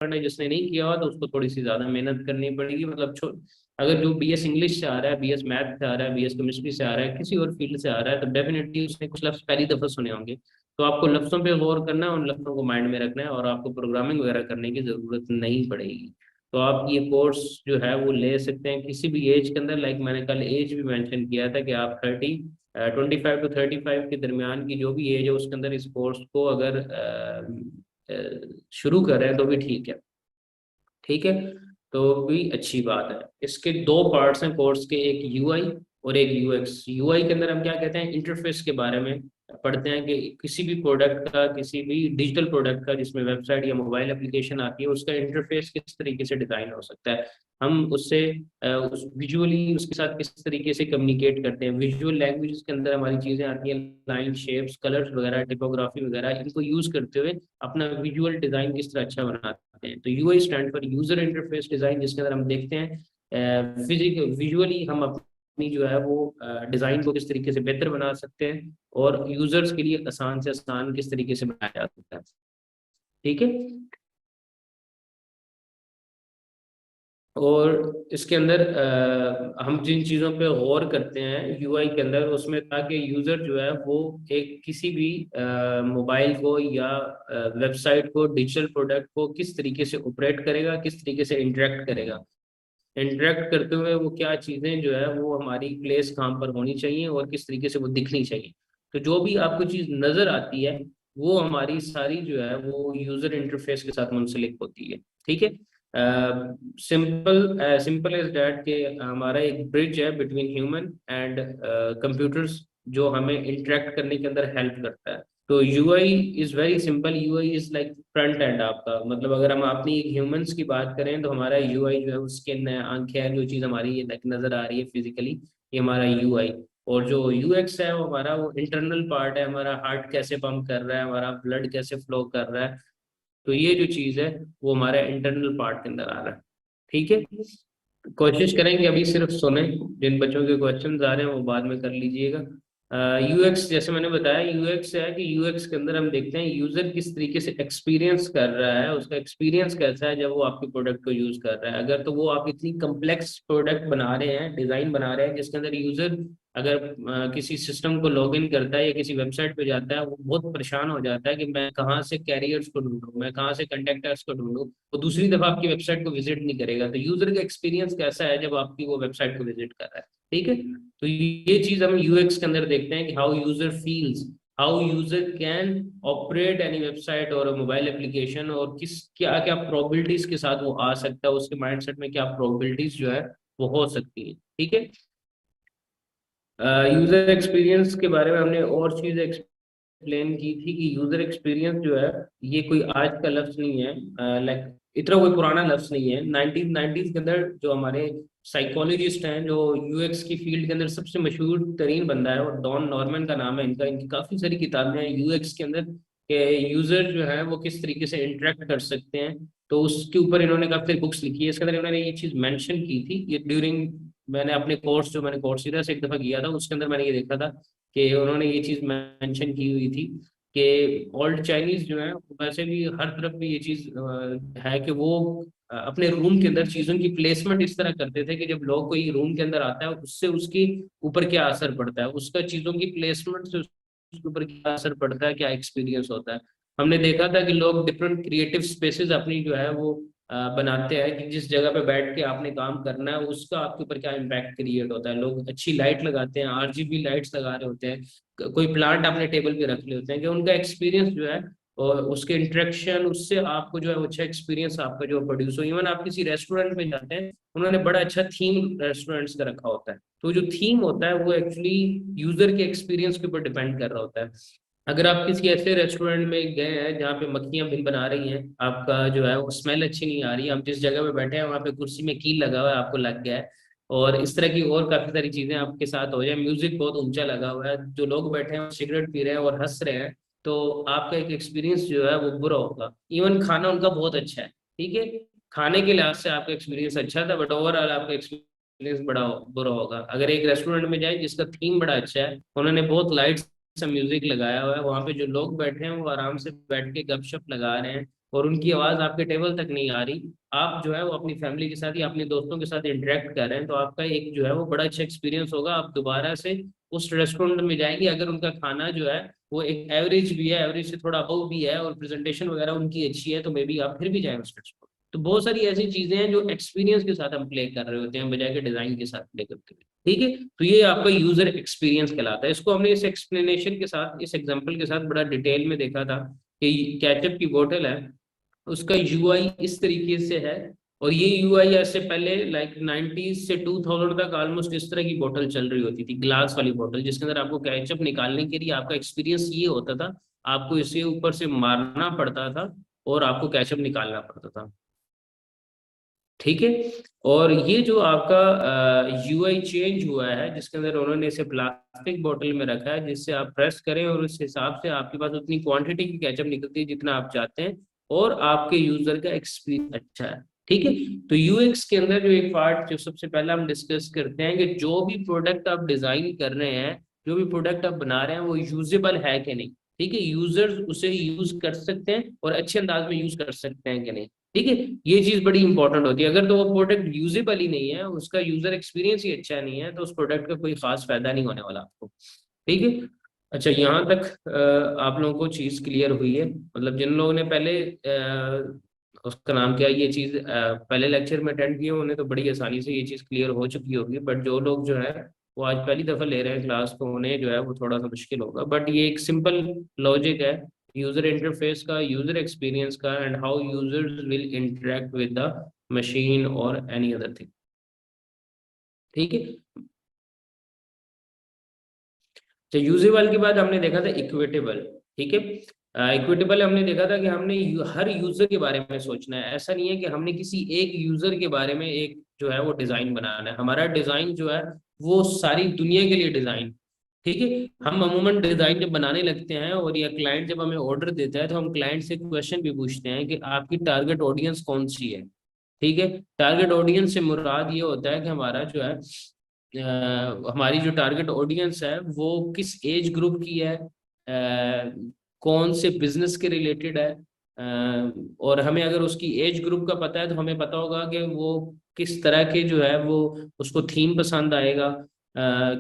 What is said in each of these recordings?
है, जिसने नहीं किया हुआ तो उसको थोड़ी सी ज्यादा मेहनत करनी पड़ेगी। मतलब अगर जो बीएस इंग्लिश से आ रहा है, बीएस मैथ से आ रहा है, बीएस केमिस्ट्री से आ रहा है, किसी और फील्ड से आ रहा है, तो डेफिनेटली उसने कुछ लफ्ज पहली दफा सुने होंगे। तो आपको लफ्जों पे गौर करना है, उन लफ्जों को माइंड में रखना है, और आपको प्रोग्रामिंग वगैरह करने की जरूरत नहीं पड़ेगी। तो आप ये कोर्स जो है वो ले सकते हैं किसी भी एज के अंदर। लाइक मैंने कल एज भी मेंशन किया था कि आप 25 to 35 के दरमियान की जो भी एज है उसके अंदर इस कोर्स को अगर शुरू कर रहे हैं तो भी ठीक है। ठीक है, तो भी अच्छी बात है। इसके दो पार्ट्स हैं कोर्स के, एक यूआई और एक यूएक्स। यूआई के अंदर हम क्या कहते हैं, इंटरफेस के बारे में पढ़ते हैं कि किसी भी प्रोडक्ट का, किसी भी डिजिटल प्रोडक्ट का जिसमें वेबसाइट या मोबाइल एप्लीकेशन आती है, उसका इंटरफेस किस तरीके से डिजाइन हो सकता है। हम उससे उस विजुअली उसके साथ किस तरीके से कम्युनिकेट करते हैं। विजुअल लैंग्वेज के अंदर हमारी चीजें आती हैं, लाइन, शेप्स, कलर्स वगैरह, टिपोग्राफी वगैरह, इनको यूज करते हुए अपना विजुअल डिजाइन किस तरह अच्छा बनाते हैं। तो UI stand for user interface design, जिसके अंदर हम देखते हैं फिजिकल विजुअली हम अपनी जो है वो डिजाइन को किस तरीके से बेहतर बना सकते हैं, और यूजर्स के लिए आसान से आसान किस तरीके से बनाया जा सकता है। ठीक है, और इसके अंदर हम जिन चीज़ों पे गौर करते हैं यूआई के अंदर, उसमें ताकि यूज़र जो है वो एक किसी भी मोबाइल को या वेबसाइट को, डिजिटल प्रोडक्ट को किस तरीके से ऑपरेट करेगा, किस तरीके से इंटरेक्ट करेगा। इंटरेक्ट करते हुए वो क्या चीज़ें जो है वो हमारी प्लेस कहाँ पर होनी चाहिए और किस तरीके से वो दिखनी चाहिए। तो जो भी आपको चीज़ नज़र आती है वो हमारी सारी जो है वो यूज़र इंटरफेस के साथ मुंसलिक होती है। ठीक है, सिंपल इज डैट कि हमारा एक ब्रिज है बिटवीन ह्यूमन एंड कंप्यूटर्स, जो हमें इंटरेक्ट करने के अंदर हेल्प करता है। तो UI is very simple. UI is like front end आपका, मतलब अगर हम अपनी ह्यूमंस की बात करें तो हमारा यूआई जो है वो स्किन है, आंखें हैं, जो चीज़ हमारी ये लाइक नजर आ रही है फिजिकली, ये हमारा यूआई। और जो यूएक्स है वो हमारा वो इंटरनल पार्ट है, हमारा हार्ट कैसे पंप कर रहा है, हमारा ब्लड कैसे फ्लो कर रहा है। तो ये जो चीज़ है वो हमारे इंटरनल पार्ट के अंदर आ रहा है। ठीक है, कोशिश करेंगे अभी सिर्फ सुने, जिन बच्चों के क्वेश्चंस आ रहे हैं वो बाद में कर लीजिएगा। यूएक्स, जैसे मैंने बताया, यूएक्स है कि यूएक्स के अंदर हम देखते हैं यूजर किस तरीके से एक्सपीरियंस कर रहा है, उसका एक्सपीरियंस कैसा है जब वो आपके प्रोडक्ट को यूज कर रहा है। अगर तो वो आप इतनी कम्प्लेक्स प्रोडक्ट बना रहे हैं, डिजाइन बना रहे हैं, जिसके अंदर यूजर अगर किसी सिस्टम को लॉग इन करता है या किसी वेबसाइट पे जाता है, वो बहुत परेशान हो जाता है कि मैं कहाँ से कैरियर्स को ढूंढूं, मैं कहाँ से कंटेक्टर्स को ढूंढूं, वो दूसरी दफा आपकी वेबसाइट को विजिट नहीं करेगा। तो यूजर का एक्सपीरियंस कैसा है जब आपकी वो वेबसाइट को विजिट कर रहा है। ठीक है, तो ये चीज हम यूएक्स के अंदर देखते हैं कि how user feels, how user can operate any website और मोबाइल एप्लीकेशन, और किस क्या क्या प्रोबेबिलिटीज के साथ वो आ सकता है, उसके माइंडसेट में क्या प्रोबेबिलिटीज जो है वो हो सकती है। ठीक है, यूजर एक्सपीरियंस के बारे में हमने और चीज एक्सप्लेन की थी कि यूजर एक्सपीरियंस जो है ये कोई आज का लफ्ज नहीं है, लाइक इतना कोई पुराना लफ्ज नहीं है। 1990s के अंदर जो हमारे साइकोलॉजिस्ट हैं, जो यूएक्स की फील्ड के अंदर सबसे मशहूर तरीन बंदा है, और डॉन नॉर्मन का नाम है इनका, इनकी काफी सारी किताबें हैं यूएक्स के अंदर कि यूजर जो है वो किस तरीके से इंटरेक्ट कर सकते हैं। तो उसके ऊपर इन्होंने काफी सारी बुक्स लिखी है। इसके अंदर इन्होंने ये चीज मेंशन की थी, ये ड्यूरिंग मैंने अपने कोर्स जो मैंने कोर्सेरा से एक दफा किया था उसके अंदर मैंने ये देखा था कि उन्होंने ये चीज मेंशन की हुई थी कि ओल्ड चाइनीज जो है, वैसे भी हर तरफ भी ये चीज है कि वो अपने रूम के अंदर चीजों की प्लेसमेंट इस तरह करते थे कि जब लोग कोई रूम के अंदर आता है उससे उसके ऊपर क्या असर पड़ता है, उसका चीजों की प्लेसमेंट से उसके ऊपर क्या असर पड़ता है, क्या एक्सपीरियंस होता है। हमने देखा था कि लोग डिफरेंट क्रिएटिव स्पेसेस अपनी जो है वो बनाते हैं कि जिस जगह पे बैठ के आपने काम करना है उसका आपके ऊपर क्या इम्पैक्ट क्रिएट होता है। लोग अच्छी लाइट लगाते हैं, आरजीबी लाइट्स लगा रहे होते हैं, कोई प्लांट अपने टेबल पे रख ले होते हैं, कि उनका एक्सपीरियंस जो है और उसके इंटरेक्शन, उससे आपको जो है वो अच्छा एक्सपीरियंस आपका जो प्रोड्यूस हो। इवन आप किसी रेस्टोरेंट में जाते हैं, उन्होंने बड़ा अच्छा थीम रेस्टोरेंट्स का रखा होता है, तो जो थीम होता है वो एक्चुअली यूजर के एक्सपीरियंस के ऊपर डिपेंड कर रहा होता है। अगर आप किसी ऐसे रेस्टोरेंट में गए हैं जहाँ पे मक्खियां बिन बना रही हैं, आपका जो है वो स्मेल अच्छी नहीं आ रही है, आप जिस जगह पे बैठे हैं वहाँ पे कुर्सी में कील लगा हुआ है, आपको लग गया है, और इस तरह की और काफी सारी चीजें आपके साथ हो जाए, म्यूजिक बहुत ऊंचा लगा हुआ है, जो लोग बैठे हैं वो सिगरेट पी रहे हैं और हंस रहे हैं, तो आपका एक एक्सपीरियंस जो है वो बुरा होगा। इवन खाना उनका बहुत अच्छा है, ठीक है, खाने के लिहाज से आपका एक्सपीरियंस अच्छा था, बट ओवरऑल आपका एक्सपीरियंस बड़ा बुरा होगा। अगर एक रेस्टोरेंट में जाए जिसका थीम बड़ा अच्छा है, उन्होंने बहुत लाइट सा म्यूजिक लगाया हुआ है, वहां पे जो लोग बैठे हैं वो आराम से बैठ के गपशप लगा रहे हैं, और उनकी आवाज़ आपके टेबल तक नहीं आ रही, आप जो है वो अपनी फैमिली के साथ या अपने दोस्तों के साथ इंटरेक्ट कर रहे हैं, तो आपका एक जो है वो बड़ा अच्छा एक्सपीरियंस होगा। आप दोबारा से उस रेस्टोरेंट में जाएंगे, अगर उनका खाना जो है वो एक एवरेज भी है, एवरेज से थोड़ा अबव भी है, और प्रेजेंटेशन वगैरह उनकी अच्छी है, तो मे बी आप फिर भी जाएं उस रेस्टोरेंट। तो बहुत सारी ऐसी चीजें हैं जो एक्सपीरियंस के साथ हम प्ले कर रहे होते हैं, बजाय के डिजाइन के साथ प्ले करते हैं। ठीक है, तो ये आपका यूजर एक्सपीरियंस कहलाता है। इसको हमने इस एक्सप्लेनेशन के साथ, इस एग्जांपल के साथ बड़ा डिटेल में देखा था कि केचप की बोतल है, उसका यूआई इस तरीके से है, और ये यूआई ऐसे पहले लाइक 90s से 2000 तक ऑलमोस्ट इस तरह की बोतल चल रही होती थी, ग्लास वाली बोतल, जिसके अंदर आपको केचप निकालने के लिए आपका एक्सपीरियंस ये होता था, आपको इसे ऊपर से मारना पड़ता था और आपको केचप निकालना पड़ता था। ठीक है, और ये जो आपका यूआई चेंज हुआ है, जिसके अंदर उन्होंने इसे प्लास्टिक बोतल में रखा है, जिससे आप प्रेस करें और उस हिसाब से आपके पास उतनी क्वांटिटी की केचप निकलती है जितना आप चाहते हैं, और आपके यूजर का एक्सपीरियंस अच्छा है। ठीक है, तो यूएक्स के अंदर जो एक पार्ट जो सबसे पहले हम डिस्कस करते हैं कि जो भी प्रोडक्ट आप डिजाइन कर रहे हैं, जो भी प्रोडक्ट आप बना रहे हैं, वो यूजेबल है कि नहीं। ठीक है, यूजर्स उसे यूज कर सकते हैं और अच्छे अंदाज में यूज कर सकते हैं कि नहीं। ठीक है, ये चीज बड़ी इंपॉर्टेंट होती है। अगर तो वो प्रोडक्ट यूजेबल ही नहीं है, उसका यूजर एक्सपीरियंस ही अच्छा नहीं है, तो उस प्रोडक्ट का कोई खास फायदा नहीं होने वाला आपको। ठीक है, अच्छा यहाँ तक आप लोगों को चीज क्लियर हुई है? मतलब जिन लोगों ने पहले उसका नाम क्या है, ये चीज पहले लेक्चर में अटेंड किए, उन्हें तो बड़ी आसानी से ये चीज क्लियर हो चुकी होगी, बट जो लोग जो है वो आज पहली दफा ले रहे हैं क्लास, तो उन्हें जो है वो थोड़ा सा मुश्किल होगा। बट ये एक सिंपल लॉजिक है यूजर इंटरफेस का, यूजर एक्सपीरियंस का, and how users will interact with the machine और एनी अदर थिंग। ठीक है, तो यूजेबल के बाद हमने देखा था इक्विटेबल। ठीक है, इक्विटेबल हमने देखा था कि हमने हर यूजर के बारे में सोचना है। ऐसा नहीं है कि हमने किसी एक यूजर के बारे में एक जो है वो डिजाइन बनाना है। हमारा डिजाइन जो है वो सारी दुनिया के लिए डिजाइन। ठीक है, हम अमूमन डिजाइन जब बनाने लगते हैं और या क्लाइंट जब हमें ऑर्डर देता है, तो हम क्लाइंट से क्वेश्चन भी पूछते हैं कि आपकी टारगेट ऑडियंस कौन सी है। ठीक है, टारगेट ऑडियंस से मुराद ये होता है कि हमारा जो है हमारी जो टारगेट ऑडियंस है वो किस एज ग्रुप की है, कौन से बिजनेस के रिलेटेड है, और हमें अगर उसकी एज ग्रुप का पता है, तो हमें पता होगा कि वो किस तरह के जो है वो उसको थीम पसंद आएगा।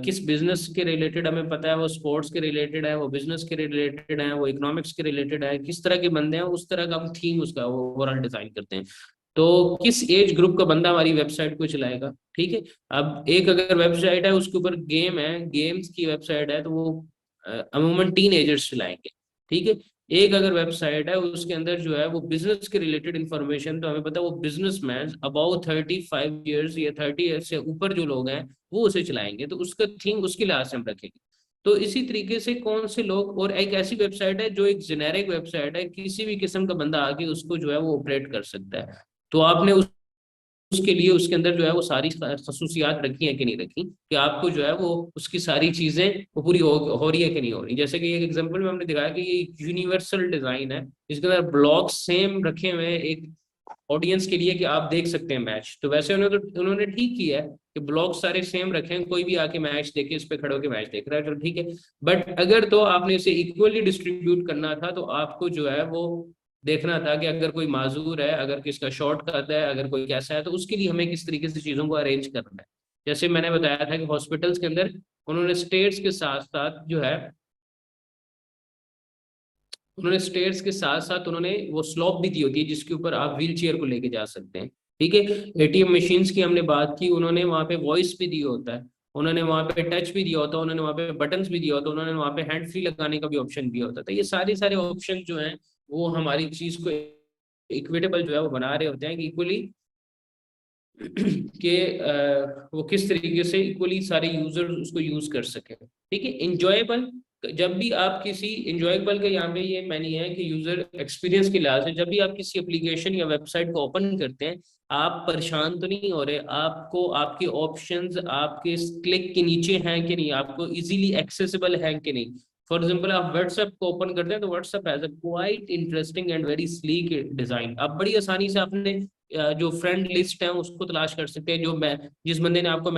किस बिजनेस के रिलेटेड हमें पता है, वो स्पोर्ट्स के रिलेटेड है, वो बिजनेस के रिलेटेड है, वो इकोनॉमिक्स के रिलेटेड है, किस तरह के बंदे हैं, उस तरह का हम थीम उसका ओवरऑल डिजाइन करते हैं। तो किस एज ग्रुप का बंदा हमारी वेबसाइट को चलाएगा। ठीक है, अब एक अगर वेबसाइट है उसके ऊपर गेम है, गेम्स की वेबसाइट है, तो वो अमूमन टीन एजर्स चलाएंगे। ठीक है, एक अगर वेबसाइट है उसके अंदर जो है वो बिजनेस के रिलेटेड इंफॉर्मेशन, तो हमें पता है वो बिजनेस मैन अबाउट 35 ईयर्स या 30 ईयर्स से ऊपर जो लोग हैं वो उसे चलाएंगे, तो उसका थीम उसके लिहाज से हम रखेंगे। तो इसी तरीके से कौन से लोग, और एक ऐसी वेबसाइट है जो एक जेनेरिक वेबसाइट है, किसी भी किस्म का बंदा आके उसको जो है वो ऑपरेट कर सकता है। तो आपने उसके लिए उसके अंदर जो है वो सारी खसूसियात रखी है कि नहीं रखी, कि आपको जो है वो उसकी सारी चीजें वो पूरी हो रही है कि नहीं हो रही। जैसे कि एक एग्जांपल में हमने दिखाया कि ये यूनिवर्सल डिजाइन है, जिसके अंदर ब्लॉक सेम रखे हुए हैं एक ऑडियंस के लिए कि आप देख सकते हैं मैच। तो वैसे उन्होंने ठीक किया है कि ब्लॉक सारे सेम रखे हैं, कोई भी आके मैच देखे, इस पे खड़े होकर मैच देख रहा है, चलो ठीक है। बट अगर तो आपने इसे इक्वली डिस्ट्रीब्यूट करना था, तो आपको जो है वो देखना था कि अगर कोई माजूर है, अगर किसका शॉर्ट कट है, अगर कोई कैसा है, तो उसके लिए हमें किस तरीके से चीज़ों को अरेंज करना है। जैसे मैंने बताया था कि हॉस्पिटल्स के अंदर उन्होंने स्टेट्स के साथ साथ जो है, उन्होंने स्टेयर्स के साथ साथ उन्होंने वो स्लॉप भी दी होती है जिसके ऊपर आप व्हील चेयर को लेके जा सकते हैं। ठीक है, एटीएम मशीन्स की हमने बात की, उन्होंने वहां पे वॉइस भी दिया होता है, उन्होंने वहां पे टच भी दिया होता है, उन्होंने वहां पे बटन्स भी दिया होता है, उन्होंने वहां पे हैंड फ्री लगाने का भी ऑप्शन दिया होता है। तो ये सारे सारे ऑप्शन जो हैं वो हमारी चीज को इक्विटेबल जो है वो बना रहे होते हैं, इक्वली कि वो किस तरीके से इक्वली सारे यूजर्स उसको यूज कर सके। ठीक है, इंजॉयबल, जब भी आप किसी इंजॉयबल के यहाँ पे ये मैंने है कि यूजर एक्सपीरियंस के लिहाज से जब भी आप किसी एप्लीकेशन या वेबसाइट को ओपन करते हैं, आप परेशान तो नहीं हो रहे, आपको आपके ऑप्शंस आपके क्लिक के नीचे हैं कि नहीं, आपको इजीली एक्सेसिबल है कि नहीं। फॉर एग्जाम्पल आप व्हाट्सएप को ओपन करते हैं, तो WhatsApp has a quite interesting and very sleek design. आप बड़ी आसानी से अपने जो फ्रेंड लिस्ट है उसको तलाश कर सकते हैं, जो मैं जिस बंदे ने आपको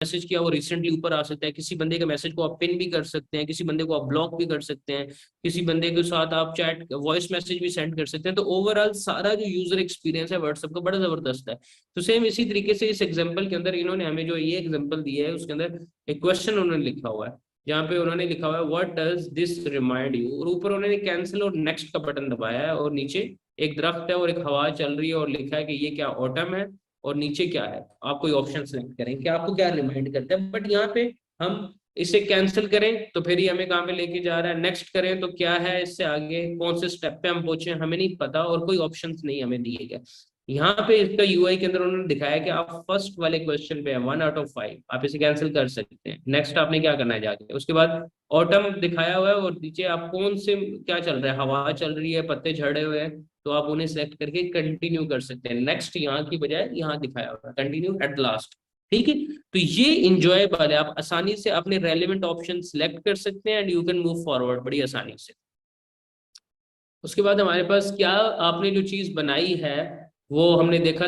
मैसेज किया वो रिसेंटली ऊपर आ सकता है, किसी बंदे के मैसेज को आप पिन भी कर सकते हैं, किसी बंदे को आप ब्लॉक भी कर सकते हैं, किसी बंदे के साथ आप चैट वॉइस मैसेज भी सेंड कर सकते हैं। तो ओवरऑल सारा जो यूजर एक्सपीरियंस है व्हाट्सएप का बड़ा जबरदस्त है। तो सेम इसी तरीके से इस एग्जाम्पल के अंदर इन्होंने हमें जो ये एग्जाम्पल दिया है उसके अंदर एक क्वेश्चन उन्होंने लिखा हुआ है, जहाँ पे उन्होंने लिखा हुआ है what does this remind you, और ऊपर उन्होंने कैंसिल और नेक्स्ट का बटन दबाया है, और नीचे एक दरख्त है और एक हवा चल रही है और लिखा है कि ये क्या ऑटम है, और नीचे क्या है, आप कोई ऑप्शन सेलेक्ट करें कि आपको क्या रिमाइंड करता है। बट यहाँ पे हम इसे कैंसिल करें तो फिर ये हमें कहाँ पे लेके जा रहा है, नेक्स्ट करें तो क्या है, इससे आगे कौन से स्टेप पे हम पहुंचे हमें नहीं पता, और कोई ऑप्शन नहीं हमें दिए गए। यहाँ पे इसका यूआई के अंदर उन्होंने दिखाया कि आप फर्स्ट वाले क्वेश्चन पे 1 आउट ऑफ 5, आप इसे कैंसिल कर सकते हैं। नेक्स्ट आपने क्या करना है जाके, उसके बाद ऑटम दिखाया हुआ है और नीचे आप कौन से क्या चल रहा है, हवा चल रही है, पत्ते झड़े हुए हैं, तो आप उन्हें सेलेक्ट करके कंटिन्यू कर सकते हैं। नेक्स्ट यहाँ की बजाय यहाँ दिखाया हुआ है कंटिन्यू एट लास्ट। ठीक है, तो ये इंजॉयबल है, आप आसानी से अपने रेलिवेंट ऑप्शन सिलेक्ट कर सकते हैं and you can move forward बड़ी आसानी से। उसके बाद हमारे पास क्या, आपने जो चीज बनाई है वो हमने देखा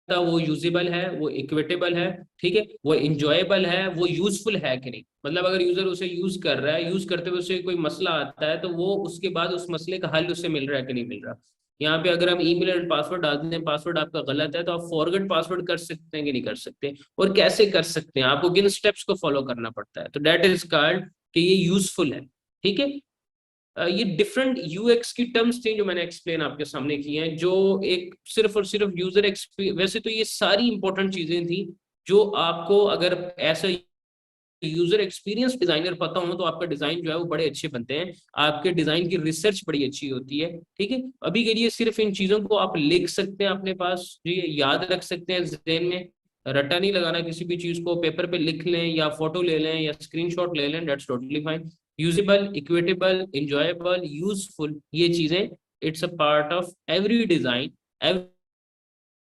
था, वो यूजेबल है, वो इक्विटेबल है, ठीक है, वो इंजॉयबल है, वो यूजफुल है कि नहीं, मतलब अगर यूजर उसे यूज कर रहा है, यूज करते हुए उसे कोई मसला आता है तो वो उसके बाद उस मसले का हल उसे मिल रहा है कि नहीं मिल रहा। यहाँ पे अगर हम ईमेल एंड पासवर्ड डालते हैं, पासवर्ड आपका गलत है, तो आप फॉरगेट पासवर्ड कर सकते हैं कि नहीं कर सकते, और कैसे कर सकते हैं, आपको किन स्टेप्स को फॉलो करना पड़ता है, तो डेट इज कॉल्ड कि ये यूजफुल है। ठीक है, ये डिफरेंट यूएक्स की टर्म्स थी जो मैंने एक्सप्लेन आपके सामने की हैं, जो एक सिर्फ और सिर्फ यूजर एक्सपीरियंस, वैसे तो ये सारी इंपॉर्टेंट चीजें थी जो आपको अगर ऐसा यूजर एक्सपीरियंस डिजाइनर पता हो तो आपका डिजाइन जो है वो बड़े अच्छे बनते हैं, आपके डिजाइन की रिसर्च बड़ी अच्छी होती है। ठीक है, अभी के लिए सिर्फ इन चीजों को आप लिख सकते हैं अपने पास, ये याद रख सकते हैं जहन में, रटा नहीं लगाना, किसी भी चीज को पेपर पे लिख लें या फोटो ले लें या स्क्रीनशॉट ले लें, that's totally fine. Usable, equitable, enjoyable, useful, ये चीजें it's a part of every design.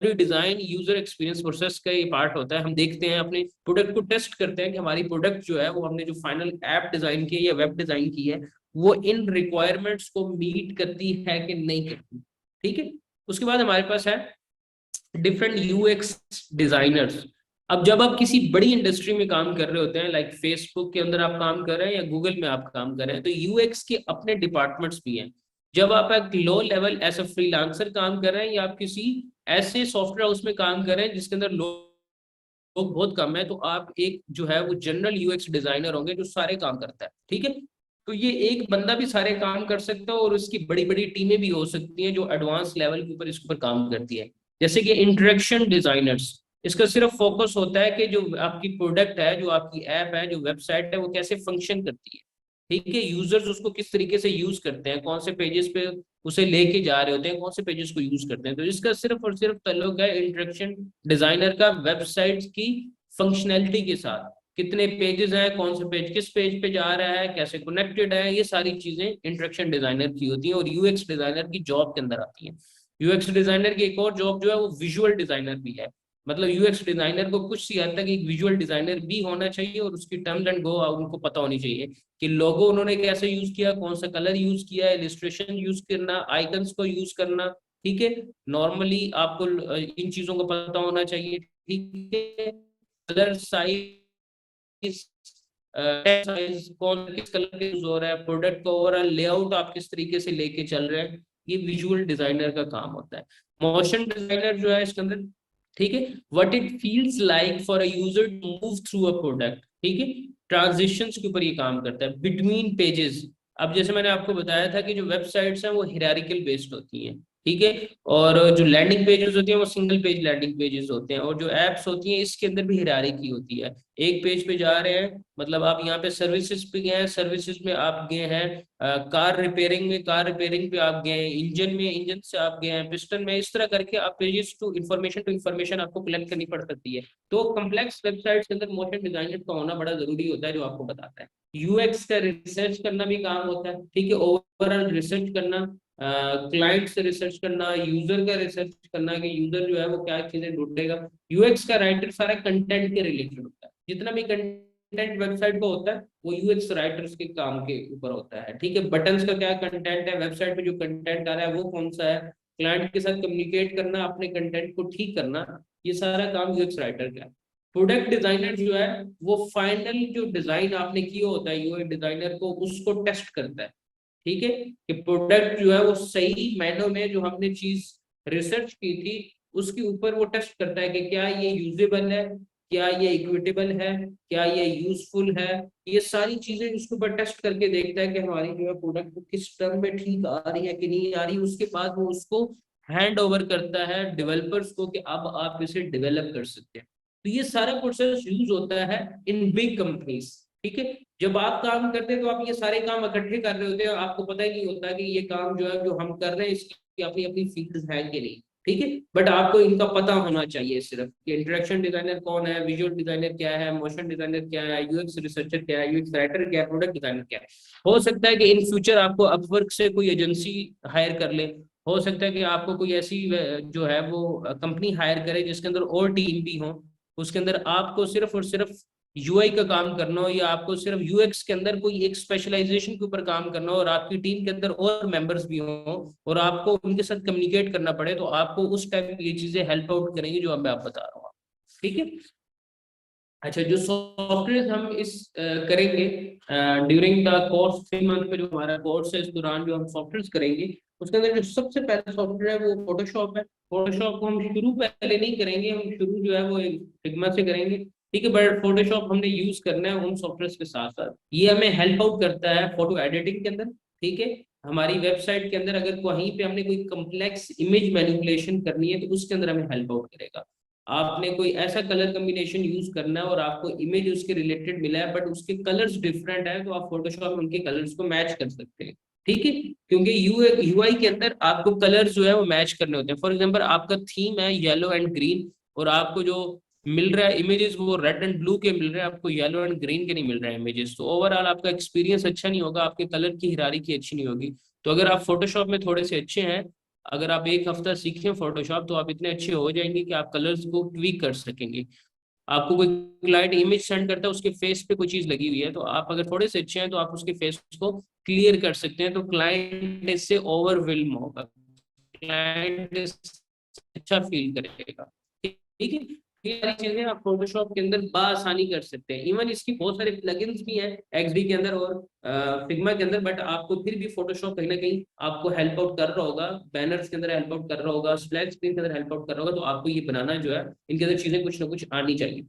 Design user experience process का ये पार्ट होता है। हम देखते हैं अपने प्रोडक्ट को, टेस्ट करते हैं कि हमारी प्रोडक्ट जो है वो हमने जो फाइनल ऐप डिजाइन की है या वेब डिजाइन की है वो इन रिक्वायरमेंट्स को मीट करती है कि नहीं करती। ठीक है, उसके बाद हमारे पास है डिफरेंट यूएक्स डिजाइनर्स। अब जब आप किसी बड़ी इंडस्ट्री में काम कर रहे होते हैं, लाइक फेसबुक के अंदर आप काम कर रहे हैं या गूगल में आप काम कर रहे हैं, तो यूएक्स के अपने डिपार्टमेंट्स भी हैं। जब आप एक low level as a freelancer काम कर रहे हैं या आप किसी ऐसे सॉफ्टवेयर हाउस में काम कर रहे हैं जिसके अंदर लोग बहुत कम है, तो आप एक जो है वो जनरल यूएक्स डिजाइनर होंगे जो सारे काम करता है। ठीक है, तो ये एक बंदा भी सारे काम कर सकता है और उसकी बड़ी बड़ी टीमें भी हो सकती हैं जो एडवांस लेवल के ऊपर इसके ऊपर काम करती है। जैसे कि इंटरेक्शन डिजाइनर्स, इसका सिर्फ फोकस होता है कि जो आपकी प्रोडक्ट है, जो आपकी ऐप है, जो वेबसाइट है, वो कैसे फंक्शन करती है। ठीक है, यूजर्स उसको किस तरीके से यूज करते हैं, कौन से पेजेस पे उसे लेके जा रहे होते हैं, कौन से पेजेस को यूज करते हैं, तो इसका सिर्फ और सिर्फ ताल्लुक है इंटरेक्शन डिजाइनर का वेबसाइट की फंक्शनैलिटी के साथ। कितने पेजेस हैं, कौन से पेज किस पेज पे जा रहा है, कैसे कनेक्टेड है, ये सारी चीजें इंटरेक्शन डिजाइनर की होती हैं और यूएक्स डिजाइनर की जॉब के अंदर आती हैं। यूएक्स डिजाइनर की एक और जॉब जो है वो विजुअल डिजाइनर भी है, मतलब यूएक्स डिजाइनर को कुछ सी हद तक एक विजुअल डिजाइनर भी होना चाहिए और उसकी टर्म्स एंड गो उनको पता होनी चाहिए कि लोगो उन्होंने कैसे यूज किया, कौन सा कलर यूज किया, इलिस्ट्रेशन यूज करना, आइकन्स को यूज करना। ठीक है, नॉर्मली आपको इन चीजों को पता होना चाहिए। ठीक है, कलर साइज, साइज कौन किस कलर के यूज हो रहा है, प्रोडक्ट का ओवरऑल लेआउट आप किस तरीके से लेके चल रहे हैं, ये विजुअल डिजाइनर का काम होता है। मोशन डिजाइनर जो है इसके अंदर, ठीक है, what it feels like for a user to move through a product. ठीक है, ट्रांजिशंस के ऊपर ये काम करता है, बिटवीन पेजेस। अब जैसे मैंने आपको बताया था कि जो वेबसाइट्स हैं वो हिरारिकल बेस्ड होती हैं, ठीक है, और जो लैंडिंग पेजेस होती हैं वो सिंगल पेज लैंडिंग पेजेस होते हैं, और जो एप्स होती हैं इसके अंदर भी हिरारिकी होती है। एक पेज पे जा रहे हैं, मतलब आप यहाँ पे सर्विसेज पे गए हैं, सर्विसेज में आप गए हैं, कार रिपेयरिंग में कार रिपेयरिंग पे आप गए हैं, इंजन में इंजन से आप गए हैं, पिस्टन में, इस तरह करके आप पेजेस टू इन्फॉर्मेशन आपको कलेक्ट करनी पड़ सकती है। तो कम्प्लेक्स वेबसाइट के अंदर मोशन डिजाइनर का होना बड़ा जरूरी होता है जो आपको बताता है। यूएक्स का रिसर्च करना भी काम होता है, ठीक है, ओवरऑल रिसर्च करना, क्लाइंट से रिसर्च करना, यूजर का रिसर्च करना कि यूजर जो है वो क्या चीजें ढूंढेगा। यूएक्स का राइटर सारा कंटेंट के रिलेटेड होता है, जितना भी कंटेंट वेबसाइट को होता है वो यूएक्स राइटर्स के काम के ऊपर होता है। ठीक है, बटन्स का क्या कंटेंट है, वेबसाइट पे जो कंटेंट आ रहा है वो कौन सा है, क्लाइंट के साथ कम्युनिकेट करना, अपने कंटेंट को ठीक करना, ये सारा काम यूएक्स राइटर का है। प्रोडक्ट डिजाइनर जो है वो फाइनल जो डिजाइन आपने किया होता है यूआई डिजाइनर को उसको टेस्ट करता है, ठीक है, कि प्रोडक्ट जो है वो सही मायनों में जो हमने चीज रिसर्च की थी उसके ऊपर वो टेस्ट करता है कि क्या ये यूजेबल है, क्या ये इक्विटेबल है, क्या ये यूजफुल है। ये सारी चीजें उसके ऊपर टेस्ट करके देखता है कि हमारी जो है प्रोडक्ट किस टर्म में ठीक आ रही है कि नहीं आ रही। उसके बाद वो उसको हैंड ओवर करता है डेवलपर्स को कि अब आप इसे डेवलप कर सकते हैं। तो ये सारा प्रोसेस यूज होता है इन बिग कंपनीज, ठीक है। जब आप काम करते हैं तो आप ये सारे काम इकट्ठे कर रहे होते हैं, आपको पता ही नहीं होता कि ये काम जो है जो हम कर रहे हैं इसकी अपनी अपनी फील्ड है कि नहीं, ठीक है। बट आपको इनका पता होना चाहिए सिर्फ कि इंटरेक्शन डिजाइनर कौन है, विजुअल डिजाइनर क्या है, मोशन डिजाइनर क्या है, यूएक्स रिसर्चर क्या है, यूएक्स राइटर क्या है, प्रोडक्ट डिजाइनर क्या है। हो सकता है कि इन फ्यूचर आपको अपवर्क से कोई एजेंसी हायर कर ले, हो सकता है कि आपको कोई ऐसी जो है वो कंपनी हायर करे जिसके अंदर और टीम भी हो, उसके अंदर आपको सिर्फ और सिर्फ यूआई का काम करना हो, या आपको सिर्फ यूएक्स के अंदर कोई एक स्पेशलाइजेशन के ऊपर काम करना हो और आपकी टीम के अंदर और मेंबर्स भी हो और आपको उनके साथ कम्युनिकेट करना पड़े, तो आपको उस टाइप की ये चीजें हेल्प आउट करेंगी जो मैं आप बता रहा हूँ, ठीक है। अच्छा, जो सॉफ्टवेयर हम इस करेंगे ड्यूरिंग द कोर्स 3 मंथ में, जो हमारा कोर्स है इस दौरान जो हम सॉफ्टवेयर करेंगे उसके अंदर जो सबसे पहला सॉफ्टवेयर है वो फोटोशॉप है। फोटोशॉप को हम शुरू पहले नहीं करेंगे, हम शुरू जो है वो फिग्मा से करेंगे, ठीक है। बट फोटोशॉप हमने यूज करना है उन सॉफ्टवेयर के साथ साथ। ये हमें हेल्प आउट करता है फोटो एडिटिंग के अंदर, ठीक है। हमारी वेबसाइट के अंदर अगर कहीं पे हमने कोई कम्प्लेक्स इमेज मैनिपुलेशन करनी है तो उसके अंदर हमें हेल्प आउट करेगा। आपने कोई ऐसा कलर कम्बिनेशन यूज करना है और आपको इमेज उसके रिलेटेड मिला है बट उसके कलर्स डिफरेंट है, तो आप फोटोशॉप में उनके कलर्स को मैच कर सकते हैं, ठीक है। क्योंकि यूआई के अंदर आपको कलर्स जो है वो मैच करने होते हैं। फॉर एग्जांपल आपका थीम है येलो एंड ग्रीन और आपको जो मिल रहा है इमेजेस वो रेड एंड ब्लू के मिल रहे हैं, आपको येलो एंड ग्रीन के नहीं मिल रहे हैं इमेजेस, तो ओवरऑल आपका एक्सपीरियंस अच्छा नहीं होगा, आपके कलर की हिरारी की अच्छी नहीं होगी। तो अगर आप फोटोशॉप में थोड़े से अच्छे हैं, अगर आप एक हफ्ता सीखें फोटोशॉप तो आप इतने अच्छे हो जाएंगे कि आप कलर्स को ट्वीक कर सकेंगे। आपको कोई क्लाइंट इमेज सेंड करता है उसके फेस पे कोई चीज लगी हुई है, तो आप अगर थोड़े से अच्छे हैं तो आप उसके फेस को क्लियर कर सकते हैं, तो क्लाइंट इससे ओवरवेलम होगा, क्लाइंट अच्छा फील करेगा, ठीक है। ये सारी चीजें आप फोटोशॉप के अंदर बआसानी कर सकते हैं। इवन इसकी बहुत सारे प्लगइन्स भी हैं एक्सडी के अंदर और फिग्मा के अंदर, बट आपको फिर भी फोटोशॉप कहीं ना कहीं आपको हेल्प आउट कर रहा होगा, बैनर्स के अंदर हेल्प आउट कर रहा होगा, स्प्लैश स्क्रीन के अंदर हेल्प आउट कर रहा होगा। तो आपको ये बनाना जो है इनके अंदर चीजें कुछ ना कुछ आनी चाहिए।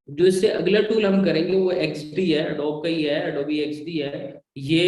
जो इससे अगला टूल हम करेंगे वो एक्सडी है, एडोब का ही है, एडोबी एक्सडी है। ये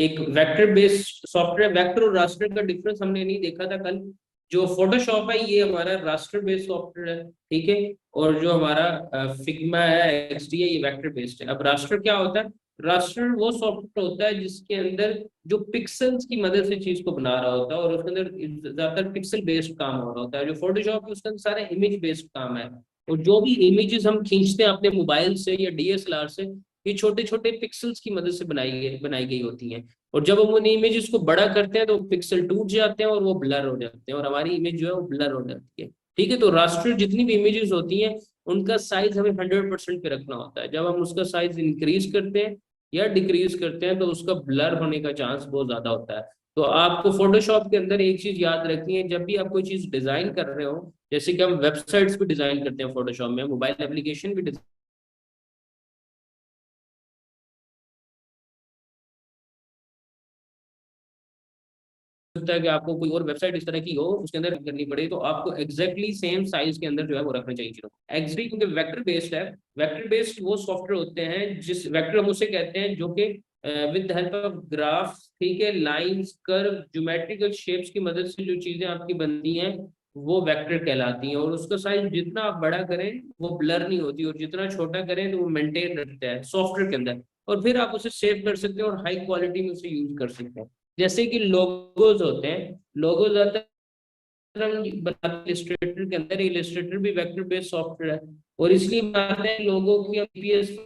एक वेक्टर बेस्ड सॉफ्टवेयर, वेक्टर और रास्टर का डिफरेंस हमने नहीं देखा था कल। जो फोटोशॉप है ये हमारा रास्टर बेस्ड सॉफ्टवेयर है, ठीक है। और जो हमारा फिग्मा है, एक्सडी है, ये वेक्टर बेस्ड है। अब रास्टर क्या होता है? रास्टर वो सॉफ्टवेयर होता है जिसके अंदर जो पिक्सल्स की मदद से चीज को बना रहा होता है और उसके अंदर ज्यादातर पिक्सल बेस्ड काम हो रहा होता है। जो फोटोशॉप है उसके अंदर सारे इमेज बेस्ड काम है, और जो भी इमेजेस हम खींचते हैं अपने मोबाइल से या डीएसएलआर से, ये छोटे छोटे पिक्सल्स की मदद से बनाई गई होती हैं। और जब हम उन इमेजेस को बड़ा करते हैं तो पिक्सल टूट जाते हैं और वो ब्लर हो जाते हैं और हमारी इमेज जो है वो ब्लर हो जाती है, ठीक है। तो रास्टर जितनी भी इमेजेस होती हैं उनका साइज हमें 100% पे रखना होता है। जब हम उसका साइज इंक्रीज करते हैं या डिक्रीज करते हैं तो उसका ब्लर होने का चांस बहुत ज्यादा होता है। तो आपको फोटोशॉप के अंदर एक चीज याद रखनी है, जब भी आप कोई चीज डिजाइन कर रहे हो, जैसे कि हम वेबसाइट्स भी डिजाइन करते हैं फोटोशॉप में, मोबाइल एप्लीकेशन भी सकता है कि आपको कोई और वेबसाइट इस तरह की हो उसके अंदर करनी पड़े, तो आपको एग्जैक्टली सेम साइज के अंदर जो है वो रखना चाहिए चीजों को। एक्सडी क्योंकि वेक्टर बेस्ड है, वेक्टर बेस्ड वो सॉफ्टवेयर होते हैं जिस वेक्टर हम उसे कहते हैं जो कि with the help of graph, ठीक है, लाइंस, कर्व, ज्योमेट्रिकल शेप्स की मदद से जो चीजें आपकी बनती हैं वो वेक्टर कहलाती हैं। और उसका साइज जितना आप बड़ा करें वो ब्लर नहीं होती, और जितना छोटा करें तो वो मेंटेन रखता है सॉफ्टवेयर के अंदर, और फिर आप उसे सेव कर सकते हैं और हाई क्वालिटी में उसे यूज कर सकते हैं। जैसे कि लोगोज होते हैं, लोगोज हम बनाते हैं इलिस्ट्रेटर के अंदर, इलिस्ट्रेटर भी वेक्टर बेस्ड सॉफ्टवेयर है, और इसलिए बनाते हैं लोगों की पीएस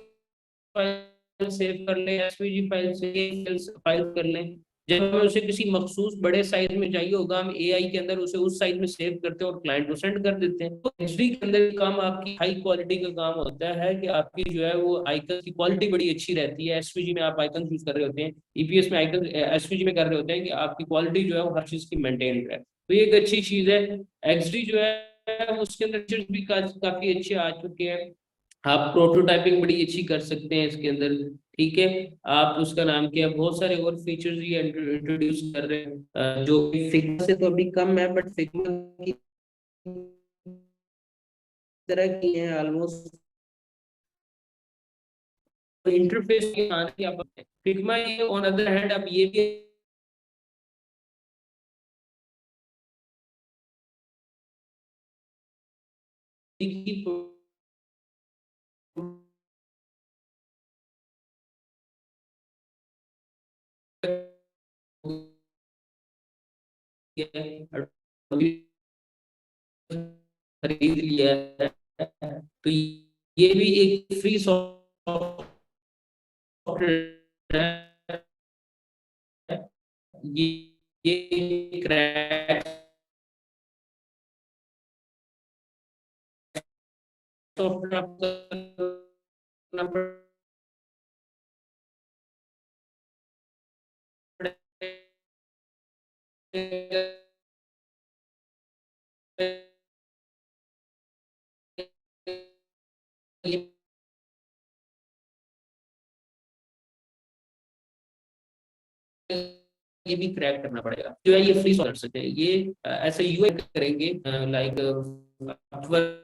फाइल सेव कर लें, एसवीजी फाइल से फाइल कर लें। जब हमें उसे किसी मखसूस बड़े साइज में चाहिए होगा हम एआई के अंदर उसे उस साइज में सेव करते हैं और क्लाइंट को सेंड कर देते हैं। तो एचडी के अंदर काम आपकी हाई क्वालिटी का काम होता है कि आपकी जो है वो आइकन की क्वालिटी बड़ी अच्छी रहती है। एसवीजी में आप आइकन यूज कर रहे होते हैं, ईपीएस में आइकन, एसवीजी में कर रहे होते हैं कि आपकी क्वालिटी जो है वो हर चीज की मेंटेन रहे, तो ये एक अच्छी चीज है। एक्सडी जो है उसके अंदर फीचर्स भी काफी अच्छे आ चुके हैं। आप प्रोटोटाइपिंग बड़ी अच्छी कर सकते हैं इसके अंदर। ठीक है, आप उसका नाम क्या है, बहुत सारे और फीचर्स ये इंट्रोड्यूस कर रहे हैं जो फिग्मा से तो अभी कम है, बट फिग्मा की तरह की है ऑलमोस्ट। इंटरफेस फिग्मा ये ऑन अदर हैंड अब ये भी खरीद लिया है, तो ये भी एक फ्री सॉफ्टवेयर है। ये ये क्रैक सॉफ्टवेयर आपको करना पड़ेगा। ये ये भी क्रैक करना पड़ेगा, जो है ये फ्री कर सकते हैं ये ऐसे यूए करेंगे लाइक अपवर्क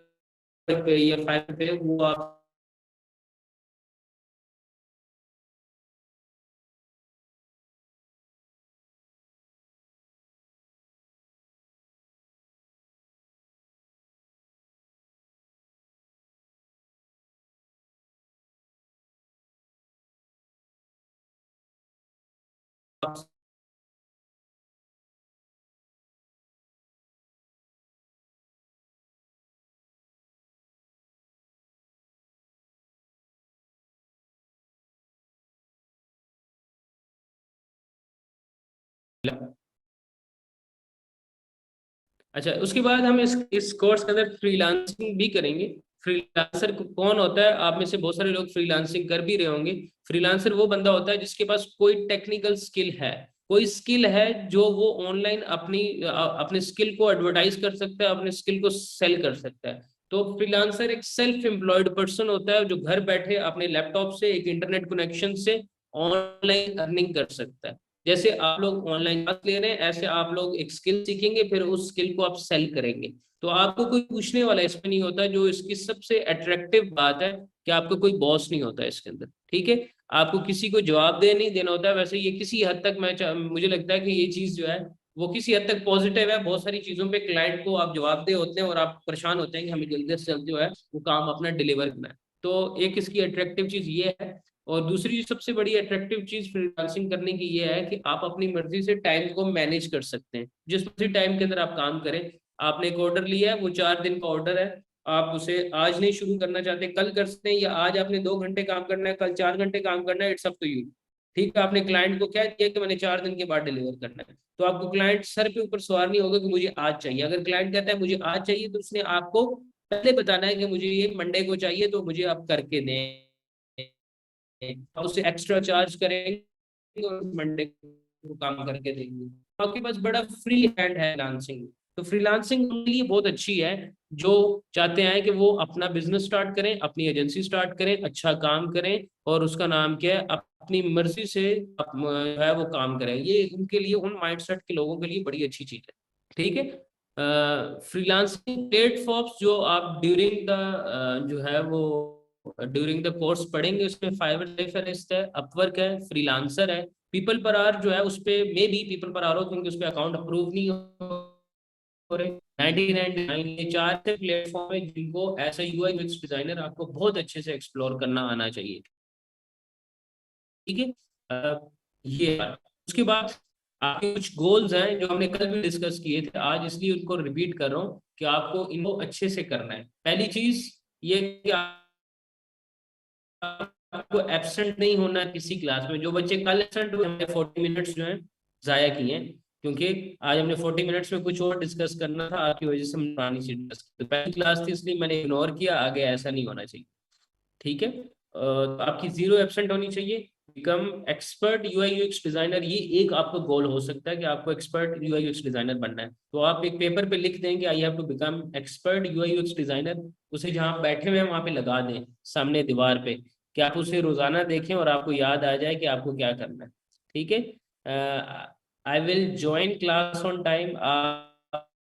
पे या फाइवर पे, वो आप अच्छा, उसके बाद हम इस कोर्स के अंदर फ्रीलांसिंग भी करेंगे। फ्रीलांसर कौन होता है, आप में से बहुत सारे लोग फ्रीलांसिंग कर भी रहे होंगे। फ्रीलांसर वो बंदा होता है जिसके पास कोई टेक्निकल स्किल है, कोई स्किल है जो वो ऑनलाइन अपने स्किल को एडवर्टाइज कर सकता है, अपने स्किल को सेल कर सकता है। तो फ्रीलांसर एक सेल्फ एम्प्लॉयड पर्सन होता है जो घर बैठे अपने लैपटॉप से एक इंटरनेट कनेक्शन से ऑनलाइन अर्निंग कर सकता है। जैसे आप लोग ऑनलाइन क्लास ले रहे हैं, ऐसे आप लोग एक स्किल सीखेंगे, फिर उस स्किल को आप सेल करेंगे। तो आपको कोई पूछने वाला इसमें नहीं होता। जो इसकी सबसे अट्रैक्टिव बात है कि आपको कोई बॉस नहीं होता इसके अंदर। ठीक है, आपको किसी को जवाब दे नहीं देना होता है। वैसे ये किसी हद तक मुझे लगता है कि ये चीज जो है वो किसी हद तक पॉजिटिव है। बहुत सारी चीजों पे क्लाइंट को आप जवाब दे होते हैं और आप परेशान होते हैं कि हमें जल्दी से जल्दी जो है वो काम अपना डिलीवर करना है। तो एक इसकी अट्रैक्टिव चीज ये है। और दूसरी सबसे बड़ी अट्रैक्टिव चीज फ्रीलांसिंग करने की ये है कि आप अपनी मर्जी से टाइम को मैनेज कर सकते हैं। जिस मर्जी टाइम के अंदर आप काम करें। आपने एक ऑर्डर लिया है, वो 4 दिन का ऑर्डर है, आप उसे आज नहीं शुरू करना चाहते कल कर सकते हैं, या आज आपने 2 घंटे काम करना है कल 4 घंटे काम करना है, इट्स अप टू यू। ठीक है, आपने क्लाइंट को क्या दिया कि मैंने 4 दिन के बाद डिलीवर करना है, तो आपको क्लाइंट सर पे ऊपर सवार नहीं होगा कि मुझे आज चाहिए। अगर क्लाइंट कहता है मुझे आज चाहिए, तो उसने आपको पहले बताना है कि मुझे ये मंडे को चाहिए, तो मुझे आप करके दें। और उससे एक्स्ट्रा चार्ज करेंगे और मंडे को काम करके देंगे। तो आपके पास बड़ा फ्री हैंड है फ्रीलांसिंग। तो फ्रीलांसिंग उनके लिए बहुत अच्छी है जो चाहते हैं कि वो अपना बिजनेस स्टार्ट करें, अपनी एजेंसी स्टार्ट करें, अच्छा काम करें, और उसका नाम क्या है, अपनी मर्जी से जो है वो काम करें। ये उनके लिए, उन माइंडसेट के लोगों के लिए बड़ी अच्छी चीज है। ठीक है, फ्रीलांसिंग प्लेटफॉर्म्स जो आप ड्यूरिंग द जो है वो ड्यूरिंग द कोर्स पढ़ेंगे, उसमें फाइवर रेफरेंस है, अपवर्क है, फ्रीलांसर है, पीपल पर आर जो है उस पे मे बी पीपल पर आर हो क्योंकि उस पे अकाउंट अप्रूव नहीं हो रहे। 1999 ये 4 प्लेटफॉर्म है जिनको as a UI UX designer आपको बहुत अच्छे से एक्सप्लोर करना आना चाहिए। ठीक है, ये बात। उसके बाद आपके कुछ गोल्स हैं जो हमने कल भी डिस्कस किए थे, आज इसलिए उनको रिपीट कर रहा हूँ कि आपको इनको अच्छे से करना है। पहली चीज ये कि आपको एब्सेंट नहीं होना किसी क्लास में। जो बच्चे कल एब्सेंट हुए, हमने 40 मिनट्स जो है जाया किए हैं, क्योंकि आज हमने 40 मिनट्स में कुछ और डिस्कस करना था, आपकी वजह से हम पुरानी चीज डिस्कस, तो पहली क्लास थी इसलिए मैंने इग्नोर किया, आगे ऐसा नहीं होना चाहिए। ठीक है, तो आपकी 0 एब्सेंट होनी चाहिए। Become expert UI UX designer, ये एक आपका गोल हो सकता है कि आपको एक्सपर्ट यूआई यूएक्स डिजाइनर बनना है। तो आप एक पेपर पे लिख दें कि I have to become expert UI UX designer, उसे जहां आप बैठे हुए हैं वहां पे लगा दें सामने दीवार पे, कि आप उसे रोजाना देखें और आपको याद आ जाए कि आपको क्या करना है। ठीक है। I will join class on time, आप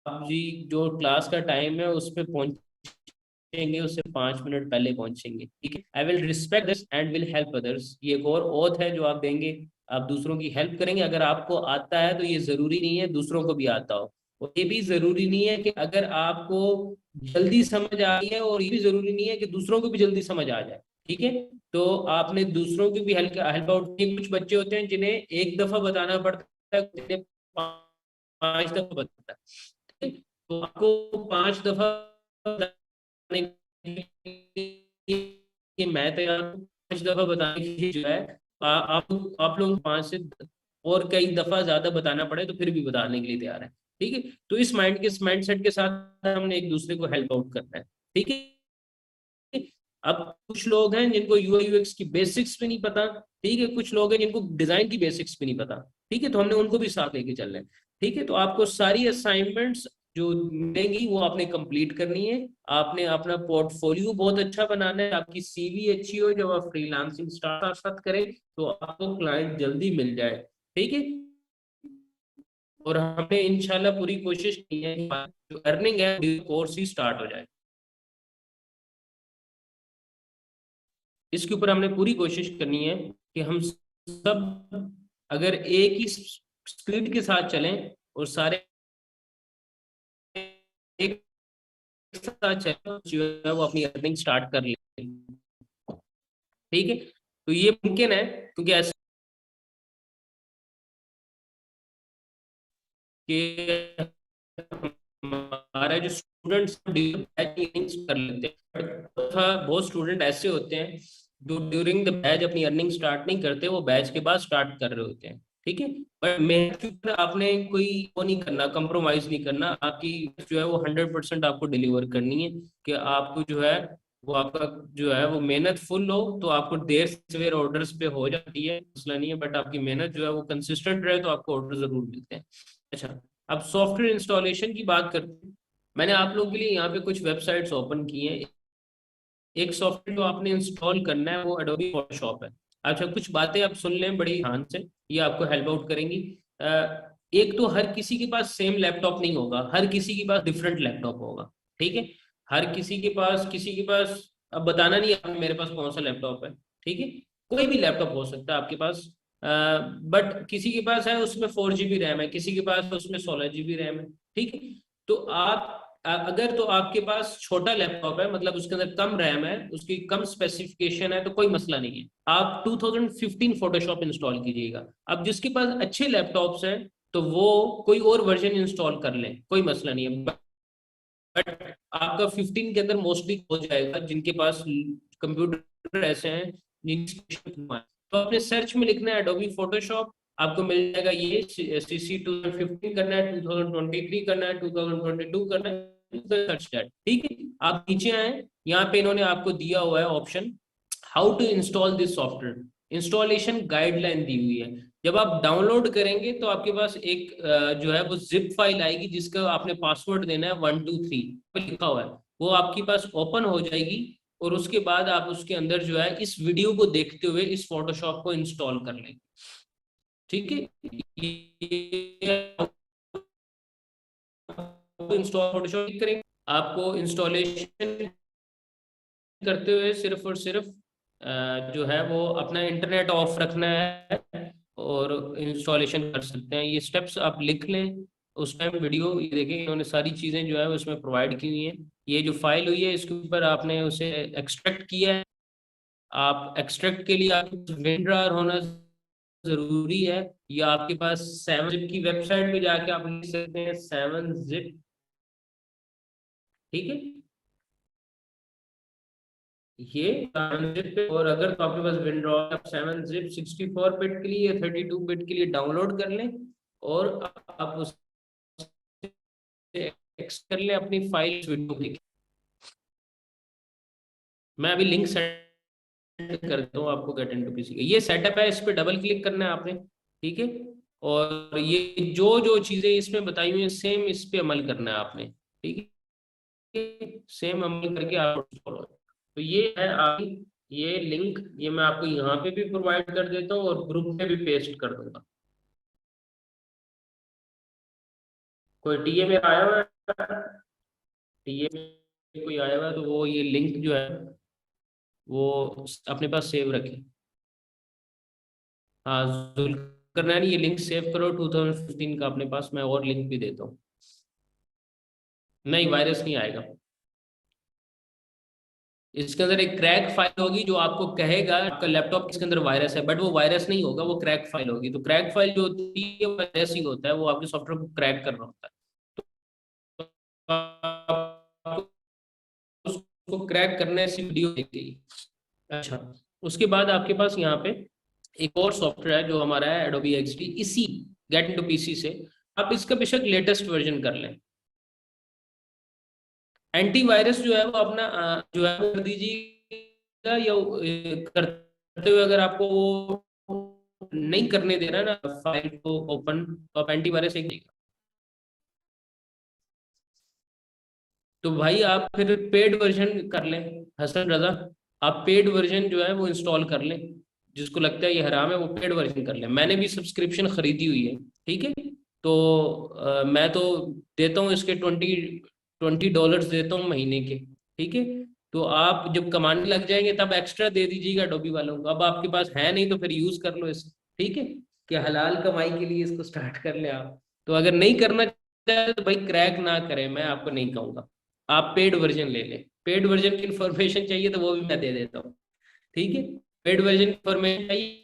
जी जो क्लास का टाइम है उस पर पहुंचेंगे, उससे 5 मिनट पहले पहुंचेंगे। ठीक है। I will respect this and will help others, ये एक और ओथ है जो आप देंगे, आप दूसरों की हेल्प करेंगे। अगर आपको आता है तो ये जरूरी नहीं है दूसरों को भी आता हो, और ये भी जरूरी नहीं है कि अगर आपको जल्दी समझ आ रही है, और ये भी जरूरी नहीं है कि दूसरों को भी जल्दी समझ आ जाए। ठीक है। तो आपने दूसरों की भी हेल्प हेल्प आउट की। कुछ बच्चे होते हैं जिन्हें एक दफा बताना पड़ता है, जिन्हें 5 दफा बताता है। ठीक है? तो आपको 5 दफा बताने के लिए मैं तैयार हूँ, 5 दफा बताने के लिए जो है आप लोग 5 से और कई दफा ज्यादा बताना पड़े तो फिर भी बताने के लिए तैयार है। ठीक है। तो इस माइंड सेट के साथ हमने एक दूसरे को हेल्प आउट करना है। ठीक है। अब कुछ लोग हैं जिनको यूआई यूएक्स की बेसिक्स भी नहीं पता। ठीक है। कुछ लोग हैं जिनको डिजाइन की बेसिक्स भी नहीं पता। ठीक है। तो हमने उनको भी साथ लेके चलना है। ठीक है। तो आपको सारी असाइनमेंट्स जो मिलेंगी वो आपने कंप्लीट करनी है। आपने अपना पोर्टफोलियो बहुत अच्छा बनाना है, आपकी सीवी अच्छी हो, जब आप फ्रीलांसिंग स्टार्ट साथ करें तो आपको क्लाइंट जल्दी मिल जाए। ठीक है। और हमने इंशाल्लाह पूरी कोशिश की है जो अर्निंग है कोर्स ही स्टार्ट हो जाए, इसके ऊपर हमने पूरी कोशिश करनी है कि हम सब अगर एक ही स्पीड के साथ चलें और सारे एक साथ चलें, जो है वो अपनी अर्निंग स्टार्ट कर ले। ठीक है। तो ये मुमकिन है क्योंकि ऐसे कि हमारा जो स्टूडेंट्स कर लेते हैं, बहुत स्टूडेंट ऐसे होते हैं जो ड्यूरिंग द बैच अपनी अर्निंग स्टार्ट नहीं करते, वो बैच के बाद स्टार्ट कर रहे होते हैं। ठीक है। बट मेहनत के ऊपर आपने कोई वो नहीं करना, कंप्रोमाइज नहीं करना, आपकी जो है वो 100% आपको डिलीवर करनी है। कि आपको जो है वो आपका जो है वो मेहनत फुल हो तो आपको देर सवेर ऑर्डर्स पे हो जाती है, मसला नहीं है, बट आपकी मेहनत जो है वो कंसिस्टेंट रहे तो आपको ऑर्डर जरूर मिलते हैं। अच्छा, अब सॉफ्टवेयर इंस्टॉलेशन की बात करते हैं। मैंने आप लोगों के लिए यहाँ पे कुछ वेबसाइट्स ओपन की हैं। एक सॉफ्टवेयर जो आपने इंस्टॉल करना है वो एडोबी फोटोशॉप है। अच्छा, कुछ बातें आप सुन लें बड़ी ध्यान से, ये आपको हेल्प आउट करेंगी। एक तो हर किसी के पास सेम लैपटॉप नहीं होगा, हर किसी के पास डिफरेंट लैपटॉप होगा। ठीक है। हर किसी के पास अब बताना नहीं है मेरे पास कौन सा लैपटॉप है। ठीक है। कोई भी लैपटॉप हो सकता है आपके पास, बट किसी के पास है उसमें 4 GB रैम है, किसी के पास उसमें 16 GB रैम है। ठीक है। तो आप अगर तो आपके पास छोटा लैपटॉप है, मतलब उसके अंदर कम रैम है, उसकी कम स्पेसिफिकेशन है, तो कोई मसला नहीं है, आप 2015 फोटोशॉप इंस्टॉल कीजिएगा। अब जिसके पास अच्छे लैपटॉप्स हैं तो वो कोई और वर्जन इंस्टॉल कर लें, कोई मसला नहीं है। बट आपका 15 के अंदर मोस्टली हो जाएगा जिनके पास कंप्यूटर ऐसे हैं जिनकी, तो अपने सर्च में लिखना है एडोबी फोटोशॉप, आपको मिल जाएगा। ये सीसी 2015 करना है, 2023 करना है, 2022 करना है, सर्च दैट। ठीक है। आप नीचे आए, यहाँ पे इन्होंने आपको दिया हुआ है option how to install this software, installation guideline दी हुई है। जब आप डाउनलोड करेंगे तो आपके पास एक जो है वो जिप फाइल आएगी जिसका आपने पासवर्ड देना है 123 पे लिखा हुआ है, वो आपके पास ओपन हो जाएगी। और उसके बाद आप उसके अंदर जो है इस वीडियो को देखते हुए इस फोटोशॉप को इंस्टॉल कर लेंगे। ठीक है। इंस्टॉल फोटोशॉप करेंगे, आपको इंस्टॉलेशन करते हुए सिर्फ और सिर्फ जो है वो अपना इंटरनेट ऑफ रखना है और इंस्टॉलेशन कर सकते हैं। ये स्टेप्स आप लिख लें, उस टाइम वीडियो ये देखें, इन्होंने सारी चीज़ें जो है उसमें प्रोवाइड की हुई हैं। ये जो फाइल हुई है इसके ऊपर आपने उसे एक्सट्रैक्ट किया है। आप एक्सट्रैक्ट के लिए आपके विंड्रार होना जरूरी है, या आपके पास 7zip की वेबसाइट पे जाके आप लिख सकते हैं 7zip। ठीक है। ये 7zip पे, और अगर तो आपके पास विंडो आप 7zip 64 बिट के लिए या 32 बिट के लिए डाउनलोड कर लें, और आप उसे एक्स कर लें अपनी फाइल वीडियो के। मैं अभी लिंक सेंड कर रहा हूँ, आप उसको एक्सट्रैक्ट कर लें, और उसके बाद जो है वो अपना इंटरनेट ऑफ रखना है और इंस्टॉलेशन कर सकते हैं। ये स्टेप्स आप लिख लें, उस टाइम वीडियो ये देखें, इन्होंने सारी चीज़ें जो है उसमें प्रोवाइड की हुई हैं। ये जो फाइल हुई है इसके ऊपर आपने उसे एक्सट्रैक्ट किया है। आप एक्सट्रैक्ट के लिए आपके पास 7zip की वेबसाइट पे जाके आप लिख सकते हैं 7zip 64 बिट के लिए या 32 बिट के लिए डाउनलोड कर लें, और आप उसे कर देता हूँ आपको गेट इनटू पीसी का। ये सेटअप है, इस पे डबल क्लिक करना है आपने, ठीक है। और ये जो जो चीजें इसमें बताई हुई हैं सेम इस पे अमल करना है आपने, ठीक है। सेम अमल करके आप फॉलो। तो ये है आप, ये लिंक ये मैं आपको यहाँ पे भी प्रोवाइड कर देता हूँ और ग्रुप में भी पेस्ट कर दूंगा। कोई टीए में आया हुआ है, टीए में कोई आया हुआ है तो वो ये लिंक जो है वो अपने पास सेव रखें। हाँ, जुल्करनैन ये लिंक सेव करो 2015 का अपने पास, मैं और लिंक भी देता हूँ। नहीं, वायरस नहीं आएगा। इसके अंदर एक क्रैक फाइल होगी जो आपको कहेगा आपका लैपटॉप किसके अंदर वायरस है, बट वो वायरस नहीं होगा, वो क्रैक फाइल होगी। तो क्रैक फाइल जो होती है वायरस ही होता है, वो आपके सॉफ्टवेयर को क्रैक कर रहा होता है। तो आपको उसको क्रैक करने से वीडियो देखी। अच्छा, उसके बाद आपके पास यहाँ पे एक और सॉफ्टवेयर है जो हमारा है एडोबी एक्सडी, इसी गेट इनटू पीसी से आप इसका बेशक लेटेस्ट वर्जन कर लें। एंटीवायरस जो है वो अपना जो है वो कर दीजिएगा, या करते हुए अगर आपको वो नहीं करने दे रहा ना फाइल को ओपन, तो आप एंटीवायरस एक देगा। तो भाई आप फिर पेड वर्जन कर लें हसन रजा, आप पेड वर्जन जो है वो इंस्टॉल कर लें। जिसको लगता है ये हराम है वो पेड वर्जन कर लें। मैंने भी सब्सक्रिप्शन खरीदी हुई है, ठीक है। तो मैं तो देता हूँ इसके 20 $20 देता हूँ महीने के, ठीक है। तो आप जब कमाने लग जाएंगे तब एक्स्ट्रा दे दीजिएगा डोबी वालों को। अब आपके पास है नहीं तो फिर यूज कर लो इसे, ठीक है। कि हलाल कमाई के लिए इसको स्टार्ट कर ले आप। तो अगर नहीं करना चाहे तो भाई क्रैक ना करें, मैं आपको नहीं कहूंगा। आप पेड वर्जन ले लें, पेड वर्जन की इंफॉर्मेशन चाहिए तो वो भी मैं दे देता हूँ, ठीक है। पेड वर्जन इंफॉर्मेशन चाहिए,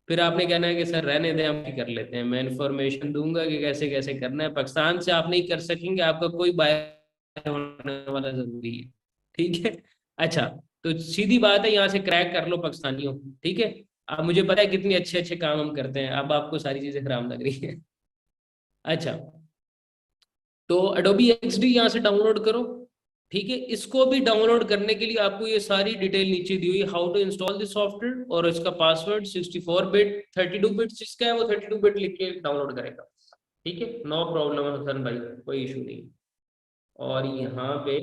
फिर आपने कहना है कि सर रहने दें हम भी कर लेते हैं। मैं इंफॉर्मेशन दूंगा कि कैसे कैसे करना है। पाकिस्तान से आप नहीं कर सकेंगे, आपका कोई बाहर होने वाला जरूरी है, ठीक है। अच्छा, तो सीधी बात है, यहाँ से क्रैक कर लो पाकिस्तानियों, ठीक है। अब मुझे पता है कितने अच्छे अच्छे काम हम करते हैं, अब आपको सारी चीजें हराम लग रही है। अच्छा, तो एडोबी एक्सडी यहाँ से डाउनलोड करो, ठीक है। इसको भी डाउनलोड करने के लिए आपको ये सारी डिटेल नीचे दी हुई, how to install this software, और इसका पासवर्ड 64 बिट, 32 बिट जिसका है वो 32 बिट लिख के डाउनलोड करेगा, ठीक है। नो प्रॉब्लम हसन भाई, कोई इशू नहीं। और यहाँ पे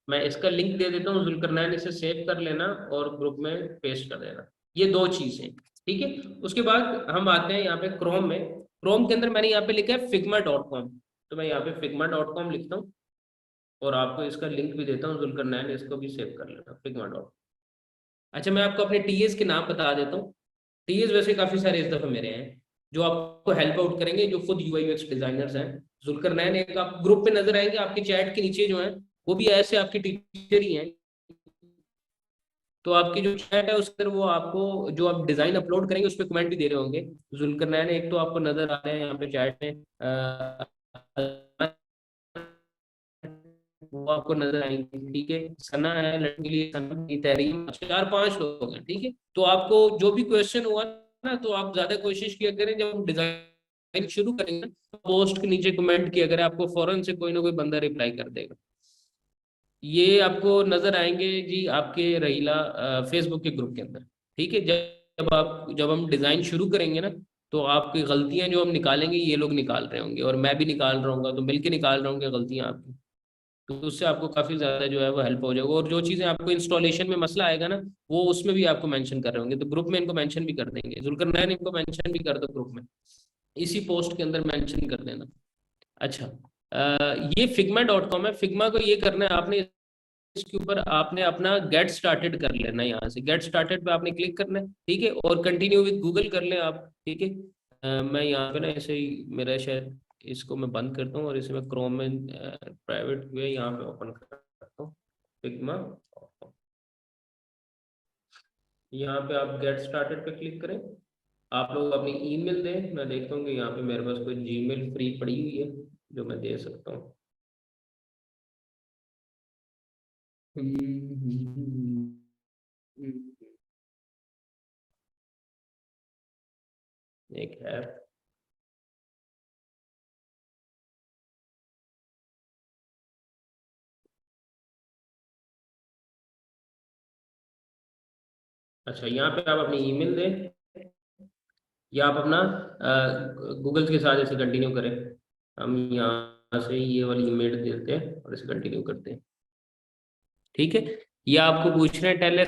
मैं इसका लिंक दे देता हूँ जुल्करनैन, इसे सेव कर लेना और ग्रुप में पेस्ट कर देना। ये दो चीजें, ठीक है। उसके बाद हम आते हैं यहाँ पे क्रोम में। क्रोम के अंदर मैंने यहाँ पे लिखा है figma.com, तो मैं यहाँ पे figma.com लिखता हूँ और आपको इसका लिंक भी देता हूँ जुल्करनैन, इसको भी सेव कर लेना figma.com। अच्छा, मैं आपको अपने टीएस के नाम बता देता हूँ। टीएस वैसे काफी सारे इस दफे मेरे हैं जो आपको हेल्प आउट करेंगे, जो खुद यूआई यूएक्स डिजाइनर्स हैं। जुल्करनैन एक आप ग्रुप पे नजर आएंगे आपके चैट के नीचे जो है, वो भी ऐसे आपके टीचर ही हैं। तो आपकी जो चैट है उसके अंदर वो आपको जो आप डिजाइन अपलोड करेंगे उस पर कमेंट भी दे रहे होंगे। जुल्करनैन एक तो आपको नजर आ रहे हैं यहाँ पे चैट में, वो आपको नजर आएंगे, ठीक है। सना है लड़की के लिए, सना की तहरीम, 4-5 लोग हैं, ठीक है। तो आपको जो भी क्वेश्चन हुआ ना, तो आप ज्यादा कोशिश किया करें जब हम डिजाइन शुरू करेंगे तो पोस्ट के नीचे कमेंट किया करें, आपको फौरन से कोई ना कोई बंदा रिप्लाई कर देगा। ये आपको नजर आएंगे जी आपके रहीला फेसबुक के ग्रुप के अंदर, ठीक है। जब हम डिजाइन शुरू करेंगे ना, तो आपकी गलतियां जो हम निकालेंगे ये लोग निकाल रहे होंगे और मैं भी निकाल रहा हूँ, तो मिलके निकाल रहा हूँ गलतियां आपकी। तो उससे आपको काफी ज्यादा जो है वो हेल्प हो जाएगा। और जो चीजें आपको इंस्टॉलेशन में मसला आएगा ना, वो उसमें भी आपको मेंशन कर रहे होंगे, तो ग्रुप में इनको मेंशन भी कर देंगे। जुल्करनैन इनको मेंशन भी कर दो ग्रुप में, इसी पोस्ट के अंदर मेंशन कर देना। अच्छा, ये figma.com है। फिग्मा को ये करना है आपने, इसके ऊपर आपने अपना गेट स्टार्टेड कर लेना है। यहाँ से गेट स्टार्टेड पे आपने क्लिक करना है, ठीक है। और कंटिन्यू विद गूगल कर लें आप, ठीक है। मैं यहाँ पे ना ऐसे ही मेरा शायद इसको मैं बंद करता हूँ और इसे मैं क्रोम में प्राइवेट वे यहाँ पे ओपन करता हूँ। फिग्मा, यहाँ पे आप गेट स्टार्टेड पे क्लिक करें। आप लोग अपनी ईमेल दें, मैं देखता हूँ कि यहाँ पे मेरे पास कोई जीमेल फ्री पड़ी हुई है जो मैं दे सकता हूँ। एक है, अच्छा, यहाँ पे आप अपनी ईमेल दें या आप अपना गूगल के साथ ऐसे कंटिन्यू करें। हम यहाँ से ये वाली ईमेल देते हैं और इसे कंटिन्यू करते हैं। ठीक है, या आपको पूछना है टेल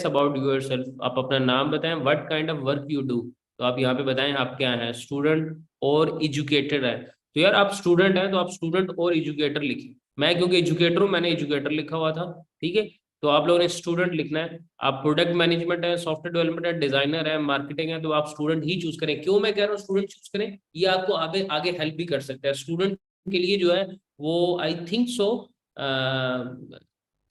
अबाउट योर सेल्फ, आप अपना नाम बताएं, what kind of work you do. तो आप यहाँ पे बताएं आप क्या हैं, स्टूडेंट और एजुकेटर है। तो यार आप स्टूडेंट हैं तो आप स्टूडेंट और एजुकेटर लिखिए। मैं क्योंकि एजुकेटर हूँ, मैंने एजुकेटर लिखा हुआ था। ठीक है, तो आप लोगों ने स्टूडेंट लिखना है। आप प्रोडक्ट मैनेजमेंट है, सॉफ्टवेयर डेवलपमेंट है, डिजाइनर है, मार्केटिंग है, तो आप स्टूडेंट ही चूज करें। क्यों मैं कह रहा हूँ स्टूडेंट चूज करें, ये आपको आगे आगे हेल्प भी कर सकता है। स्टूडेंट के लिए जो है वो आई थिंक सो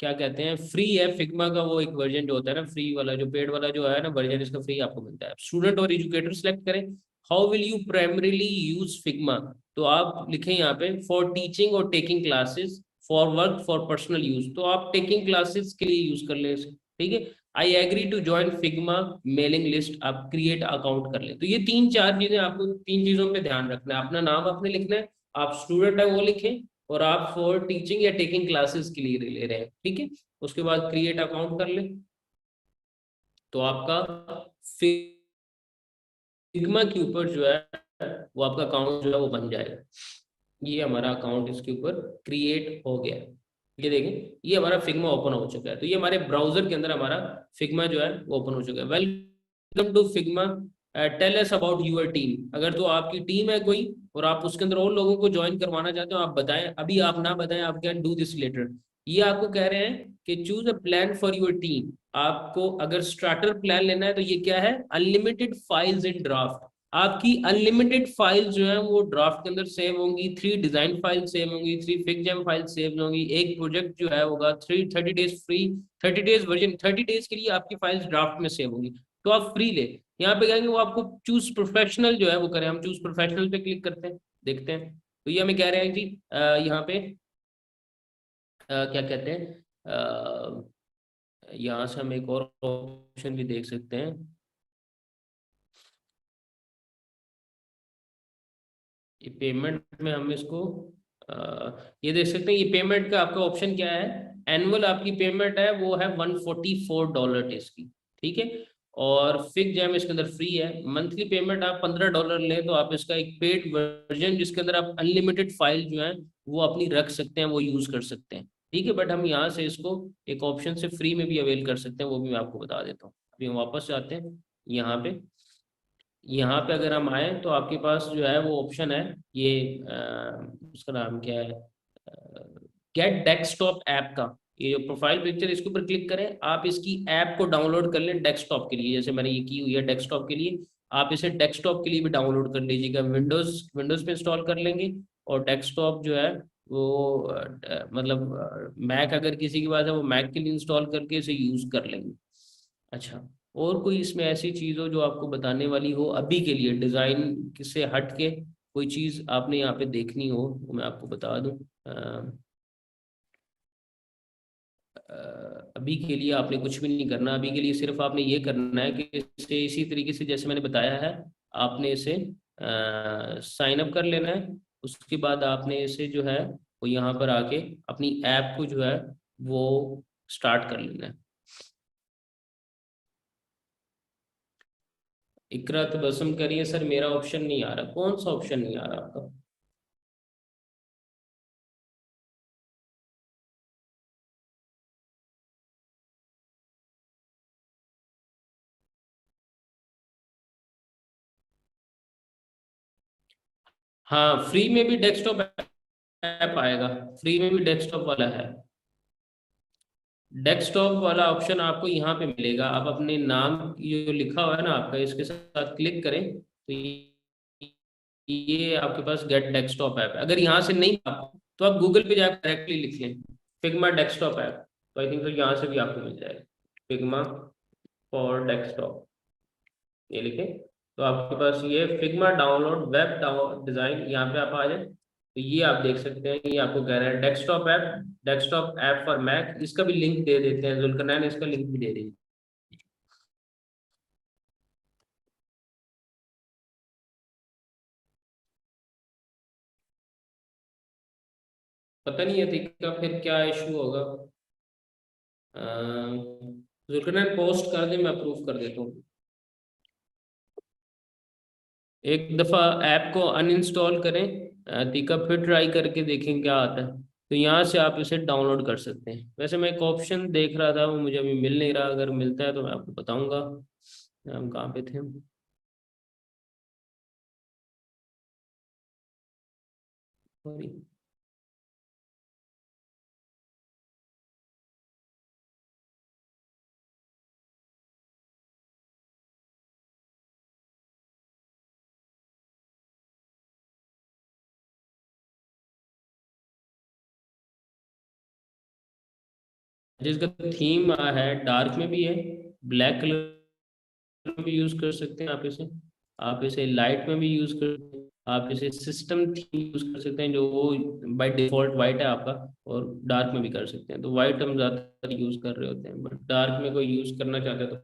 क्या कहते हैं, फ्री है फिग्मा का वो एक वर्जन जो होता है ना, फ्री वाला जो पेड वाला जो है ना वर्जन, इसका फ्री आपको मिलता है। स्टूडेंट और एजुकेटर सेलेक्ट करें। How will you primarily use Figma, तो आप लिखें यहाँ पे फॉर टीचिंग और taking classes, for work, for personal use. तो आप टेकिंग क्लासेस के लिए यूज कर ले इसे। ठीक है, I agree to join Figma mailing list, आप क्रिएट अकाउंट कर ले। तो ये तीन चार चीजें आपको, तीन चीजों पे ध्यान रखना है। अपना नाम आपने लिखना है, आप स्टूडेंट है वो लिखें, और आप फॉर टीचिंग या टेकिंग क्लासेस के लिए ले रहे हैं। ठीक है, उसके बाद क्रिएट अकाउंट कर ले, तो आपका फिग्मा के ऊपर जो है वो आपका अकाउंट जो है वो बन जाएगा। ये हमारा अकाउंट इसके ऊपर क्रिएट हो गया। ये देखें, ये हमारा फिग्मा ओपन हो चुका है। तो ये हमारे ब्राउजर के अंदर हमारा फिग्मा जो है वो ओपन हो चुका है। Welcome to Figma, tell us about your team. अगर तो आपकी टीम है कोई और आप उसके अंदर और लोगों को ज्वाइन करवाना चाहते हो, आप बताएं। अभी आप ना बताएं, आप कैन डू दिस लेटर। ये आपको कह रहे हैं कि choose a plan for your team. आपको अगर स्टार्टर प्लान लेना है तो ये क्या है, अनलिमिटेड फाइल्स इन ड्राफ्ट। आपकी अनलिमिटेड फाइल जो है वो ड्राफ्ट के अंदर सेव होंगी, 3 डिजाइन फाइल सेव होंगी, 3 फिगजेम फाइल सेव होंगी, एक प्रोजेक्ट जो है होगा 30 days free, 30 days version, 30 days के लिए आपकी फाइल्स ड्राफ्ट में सेव होंगी। तो आप फ्री ले, यहाँ पे कहेंगे वो आपको चूज प्रोफेशनल जो है वो करें। हम चूज प्रोफेशनल पे क्लिक करते हैं, देखते हैं। तो ये हमें कह रहे हैं जी यहाँ पे क्या कहते हैं, यहाँ से हम एक और ऑप्शन भी देख सकते हैं। ये पेमेंट में हम इसको ये देख सकते हैं, ये पेमेंट का आपका ऑप्शन क्या है। एनुअल आपकी पेमेंट है वो है $144 डेज की। ठीक है, और फिक्स जैम इसके अंदर फ्री है। मंथली पेमेंट आप $15 लें तो आप इसका एक पेड वर्जन जिसके अंदर आप अनलिमिटेड फाइल जो है वो अपनी रख सकते हैं, वो यूज कर सकते हैं। ठीक है, बट हम यहाँ से इसको एक ऑप्शन से फ्री में भी अवेल कर सकते हैं, वो भी मैं आपको बता देता हूँ। अभी हम वापस जाते हैं यहाँ पे। यहाँ पे अगर हम आए तो आपके पास जो है वो ऑप्शन है, ये उसका नाम क्या है, गेट डेस्कटॉप ऐप का। ये जो प्रोफाइल पिक्चर, इसके ऊपर क्लिक करें, आप इसकी ऐप को डाउनलोड कर लें डेस्कटॉप के लिए। जैसे मैंने ये की हुई है डेस्कटॉप के लिए, आप इसे डेस्कटॉप के लिए भी डाउनलोड कर लीजिएगा। विंडोज विंडोज पे इंस्टॉल कर लेंगे, और डेस्कटॉप जो है वो मतलब मैक अगर किसी के पास है वो मैक के लिए इंस्टॉल करके इसे यूज कर लेंगे। अच्छा, और कोई इसमें ऐसी चीज हो जो आपको बताने वाली हो अभी के लिए, डिजाइन से हट के कोई चीज आपने यहाँ पे देखनी हो, वो मैं आपको बता दूं। अभी के लिए आपने कुछ भी नहीं करना। अभी के लिए सिर्फ आपने ये करना है कि इसे इसी तरीके से जैसे मैंने बताया है, आपने इसे साइन अप कर लेना है। उसके बाद आपने इसे जो है वो यहाँ पर आके अपनी ऐप को जो है वो स्टार्ट कर लेना है। इकरा तबस्सुम करिए सर, मेरा ऑप्शन नहीं आ रहा। कौन सा ऑप्शन नहीं आ रहा आपका? हाँ, फ्री में भी डेस्कटॉप ऐप आएगा। फ्री में भी डेस्कटॉप वाला है। डेस्कटॉप वाला ऑप्शन आपको यहाँ पे मिलेगा। आप अपने नाम ये जो लिखा हुआ है ना आपका, इसके साथ क्लिक करें तो ये आपके पास गेट डेस्कटॉप ऐप है। अगर यहाँ से नहीं तो आप गूगल पे जाकर डायरेक्टली लिख लें फिग्मा डेस्कटॉप ऐप, तो आई थिंक तो यहाँ से भी आपको मिल जाएगा फिग्मा फॉर डेस्कटॉप। ये लिखें तो आपके पास ये फिग्मा डाउनलोड वेब डिजाइन, यहाँ पे आप आ जाए तो ये आप देख सकते हैं। ये आपको कह रहा है डेस्कटॉप ऐप फॉर मैक। इसका भी लिंक दे देते हैं, जुल्करनैन इसका लिंक भी दे दीजिए। पता नहीं है का फिर क्या इशू होगा। जुल्करनैन पोस्ट कर दे, मैं अप्रूव कर देता हूँ। एक दफ़ा ऐप को अनइंस्टॉल करें तीका, फिर ट्राई करके देखें क्या आता है। तो यहाँ से आप इसे डाउनलोड कर सकते हैं। वैसे मैं एक ऑप्शन देख रहा था, वो मुझे अभी मिल नहीं रहा, अगर मिलता है तो मैं आपको बताऊंगा। हम कहाँ पे थे? सॉरी। जिसका थीम है डार्क में भी है, ब्लैक कलर में भी यूज कर सकते हैं आप इसे। आप इसे लाइट में भी यूज कर सकते हैं। आप इसे सिस्टम थीम यूज कर सकते हैं, जो वो बाय डिफॉल्ट वाइट है आपका, और डार्क में भी कर सकते हैं। तो वाइट हम ज्यादातर यूज कर रहे होते हैं, बट डार्क में कोई यूज करना चाहते हैं तो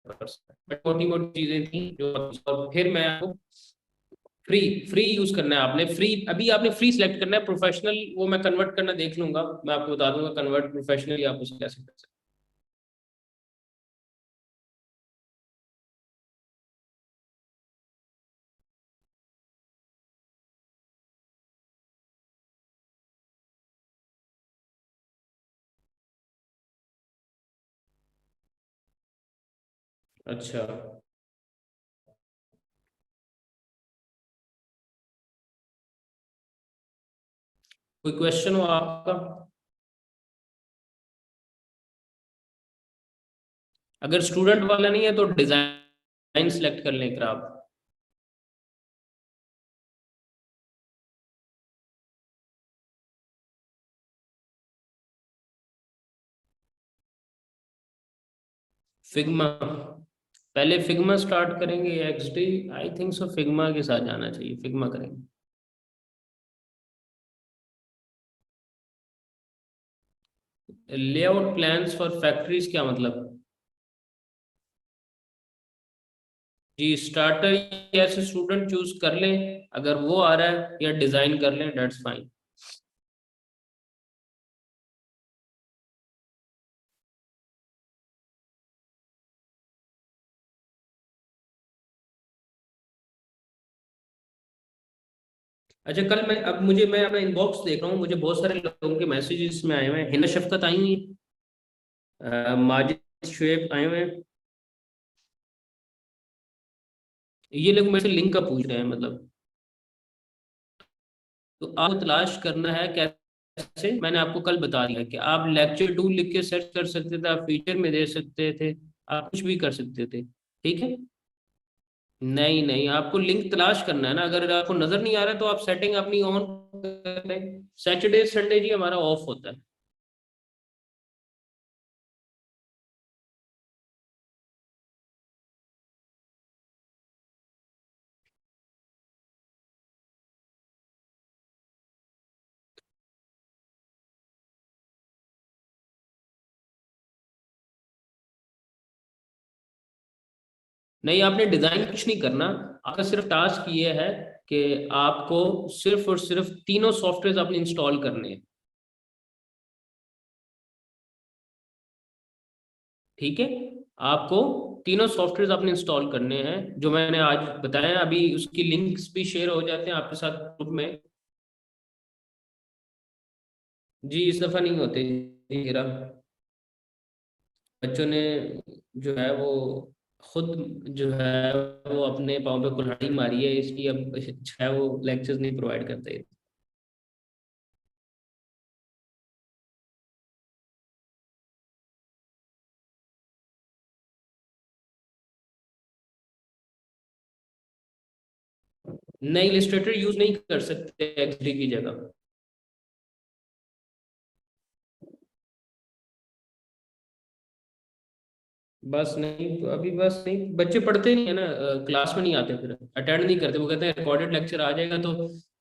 कर सकते हैं। बट मोटी मोटी चीजें थी जो, और फिर मैं आपको फ्री फ्री यूज करना है आपने। फ्री, अभी आपने फ्री सिलेक्ट करना है। प्रोफेशनल वो मैं कन्वर्ट करना देख लूंगा, मैं आपको बता दूंगा कन्वर्ट प्रोफेशनली आप उसे कैसे कर सकते हैं। अच्छा, कोई क्वेश्चन हो आपका? अगर स्टूडेंट वाला नहीं है तो डिजाइन सिलेक्ट कर लें एक आप। फिग्मा, पहले फिग्मा स्टार्ट करेंगे या XD? I think so Figma के साथ जाना चाहिए, फिग्मा करेंगे। लेआउट प्लान्स फॉर फैक्ट्रीज क्या मतलब? जी, स्टार्टर या स्टूडेंट चूज कर लें, अगर वो आ रहा है, या डिजाइन कर लें, दैट्स फाइन। अच्छा, कल मैं, अब मुझे, मैं अपना इनबॉक्स देख रहा हूँ, मुझे बहुत सारे लोगों के मैसेजेस में आए हुए हैं। हिना शफकत आई हुई है, माजिद शुएब आए हुए हैं। ये लोग मेरे से लिंक का पूछ रहे हैं, मतलब। तो आपको तलाश करना है कैसे, मैंने आपको कल बता दिया कि आप लेक्चर टूल लिख के सर्च कर सकते थे, आप फीचर में दे सकते थे, आप कुछ भी कर सकते थे। ठीक है। नहीं नहीं, आपको लिंक तलाश करना है ना। अगर आपको नजर नहीं आ रहा तो आप सेटिंग अपनी ऑन करें। सैटरडे संडे जी हमारा ऑफ होता है। नहीं, आपने डिजाइन कुछ नहीं करना। आपका सिर्फ टास्क ये है कि आपको सिर्फ और सिर्फ तीनों सॉफ्टवेयर आपने इंस्टॉल करने हैं। ठीक है। आपको तीनों सॉफ्टवेयर आपने इंस्टॉल करने हैं, जो मैंने आज बताया। अभी उसकी लिंक्स भी शेयर हो जाते हैं आपके साथ ग्रुप में। जी, इस दफा नहीं होते जी, हीरा। बच्चों ने जो है वो खुद जो है वो अपने पाँव पे कुल्हाड़ी मारी है, इसकी अब जो है वो लेक्चर्स नहीं प्रोवाइड करते। नहीं, इलिस्ट्रेटर यूज नहीं कर सकते एक्सडी की जगह। बस नहीं, अभी बस नहीं, बच्चे पढ़ते नहीं है ना, क्लास में नहीं आते, फिर अटेंड नहीं करते। वो कहते हैं रिकॉर्डेड लेक्चर आ जाएगा तो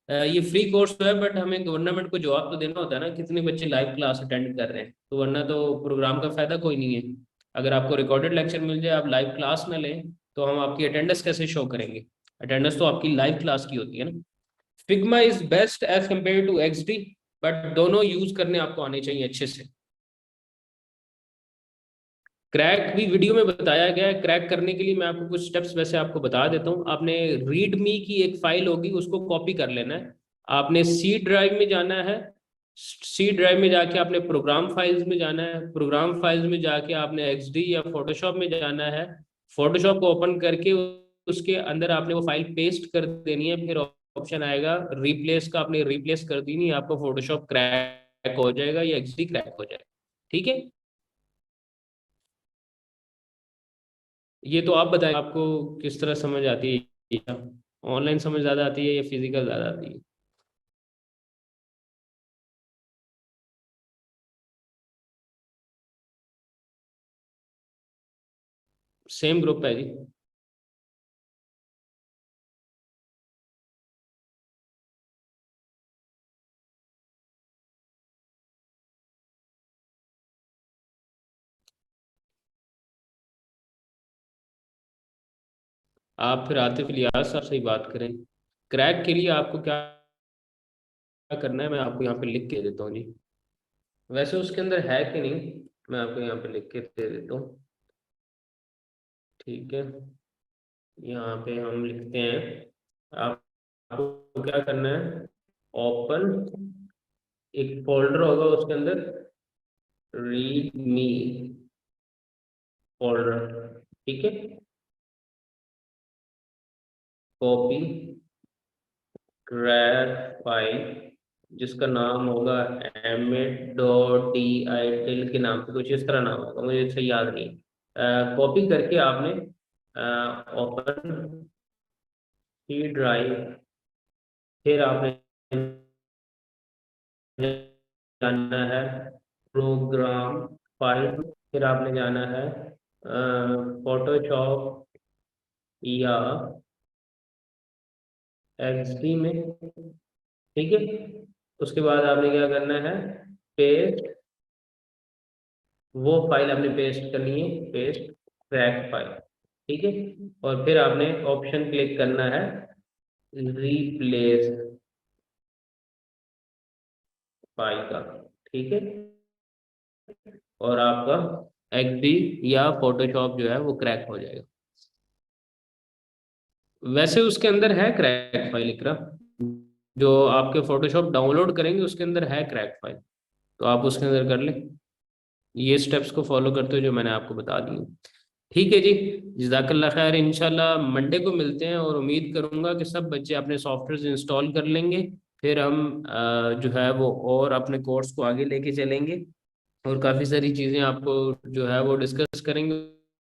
ये फ्री कोर्स तो है, बट हमें गवर्नमेंट को जवाब तो देना होता है ना, कितने बच्चे लाइव क्लास अटेंड कर रहे हैं। तो वरना तो प्रोग्राम का फायदा कोई नहीं है। अगर आपको रिकॉर्डेड लेक्चर मिल जाए, आप लाइव क्लास ना लें, तो हम आपकी अटेंडेंस कैसे शो करेंगे? अटेंडेंस तो आपकी लाइव क्लास की होती है ना। Figma is best as compare to XD, but दोनों यूज करने आपको आने चाहिए अच्छे से। क्रैक भी वीडियो में बताया गया है। क्रैक करने के लिए मैं आपको कुछ स्टेप्स वैसे आपको बता देता हूँ। आपने रीड मी की एक फाइल होगी, उसको कॉपी कर लेना है। आपने सी ड्राइव में जाना है। सी ड्राइव में जाके आपने प्रोग्राम फाइल्स में जाना है। प्रोग्राम फाइल्स में जाके आपने एक्सडी या फोटोशॉप में जाना है। फोटोशॉप को ओपन करके उसके अंदर आपने वो फाइल पेस्ट कर देनी है। फिर ऑप्शन आएगा रिप्लेस का, आपने रिप्लेस कर देनी है, आपका फोटोशॉप क्रैक हो जाएगा या एक्सडी क्रैक हो जाएगा। ठीक है। ये तो आप बताएं, आपको किस तरह समझ आती है? ऑनलाइन समझ ज्यादा आती है या फिजिकल ज्यादा आती है? सेम ग्रुप है जी। आप फिर आतिफ इलियास साहब से ही बात करें। क्रैक के लिए आपको क्या करना है, मैं आपको यहाँ पे लिख के देता हूँ जी। वैसे उसके अंदर है कि नहीं, मैं आपको यहाँ पे लिख के दे देता हूँ। ठीक है। यहाँ पे हम लिखते हैं, आपको क्या करना है, ओपन, एक फोल्डर होगा उसके अंदर रीड मी फोल्डर। ठीक है। कॉपी क्रैक फाइल, जिसका नाम होगा m.dit के नाम से कुछ इस तरह नाम होगा, मुझे सही याद नहीं। कॉपी करके आपने ओपन सी ड्राइव, फिर आपने जाना है प्रोग्राम फाइल, फिर आपने जाना है फोटोशॉप या एक्सडी में। ठीक है। उसके बाद आपने क्या करना है, पेस्ट, वो फाइल आपने पेस्ट करनी है, पेस्ट क्रैक फाइल। ठीक है। और फिर आपने ऑप्शन क्लिक करना है रिप्लेस फाइल का। ठीक है। और आपका एक्सडी या फोटोशॉप जो है वो क्रैक हो जाएगा। वैसे उसके अंदर है क्रैक फाइल इकरा, जो आपके फोटोशॉप डाउनलोड करेंगे उसके अंदर है क्रैक फाइल, तो आप उसके अंदर कर लें, ये स्टेप्स को फॉलो करते हुए जो मैंने आपको बता दी। ठीक है जी। जज़ाकल्लाह खैर। इंशाल्लाह मंडे को मिलते हैं और उम्मीद करूंगा कि सब बच्चे अपने सॉफ्टवेयर इंस्टॉल कर लेंगे। फिर हम जो है वो और अपने कोर्स को आगे लेके चलेंगे और काफ़ी सारी चीज़ें आपको जो है वो डिस्कस करेंगे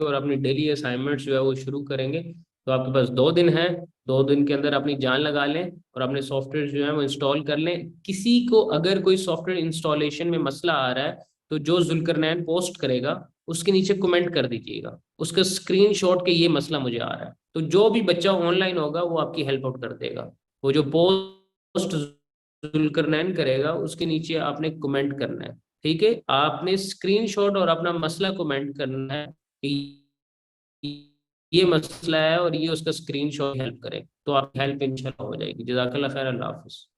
और अपनी डेली असाइनमेंट्स जो है वो शुरू करेंगे। तो आपके पास 2 दिन है, 2 दिन के अंदर अपनी जान लगा लें और अपने सॉफ्टवेयर जो है वो इंस्टॉल कर लें। किसी को अगर कोई सॉफ्टवेयर इंस्टॉलेशन में मसला आ रहा है तो जो जुल्करनैन पोस्ट करेगा उसके नीचे कमेंट कर दीजिएगा, उसका स्क्रीनशॉट के ये मसला मुझे आ रहा है, तो जो भी बच्चा ऑनलाइन होगा वो आपकी हेल्प आउट कर देगा। वो जो पोस्ट जुल्करनैन करेगा उसके नीचे आपने कमेंट करना है। ठीक है। आपने स्क्रीनशॉट और अपना मसला कमेंट करना है कि ये मसला है और ये उसका स्क्रीनशॉट हेल्प करे, तो आपकी हेल्प इंशाल्लाह हो जाएगी। जज़ाकल्लाह खैर। अल्लाह हाफिज़।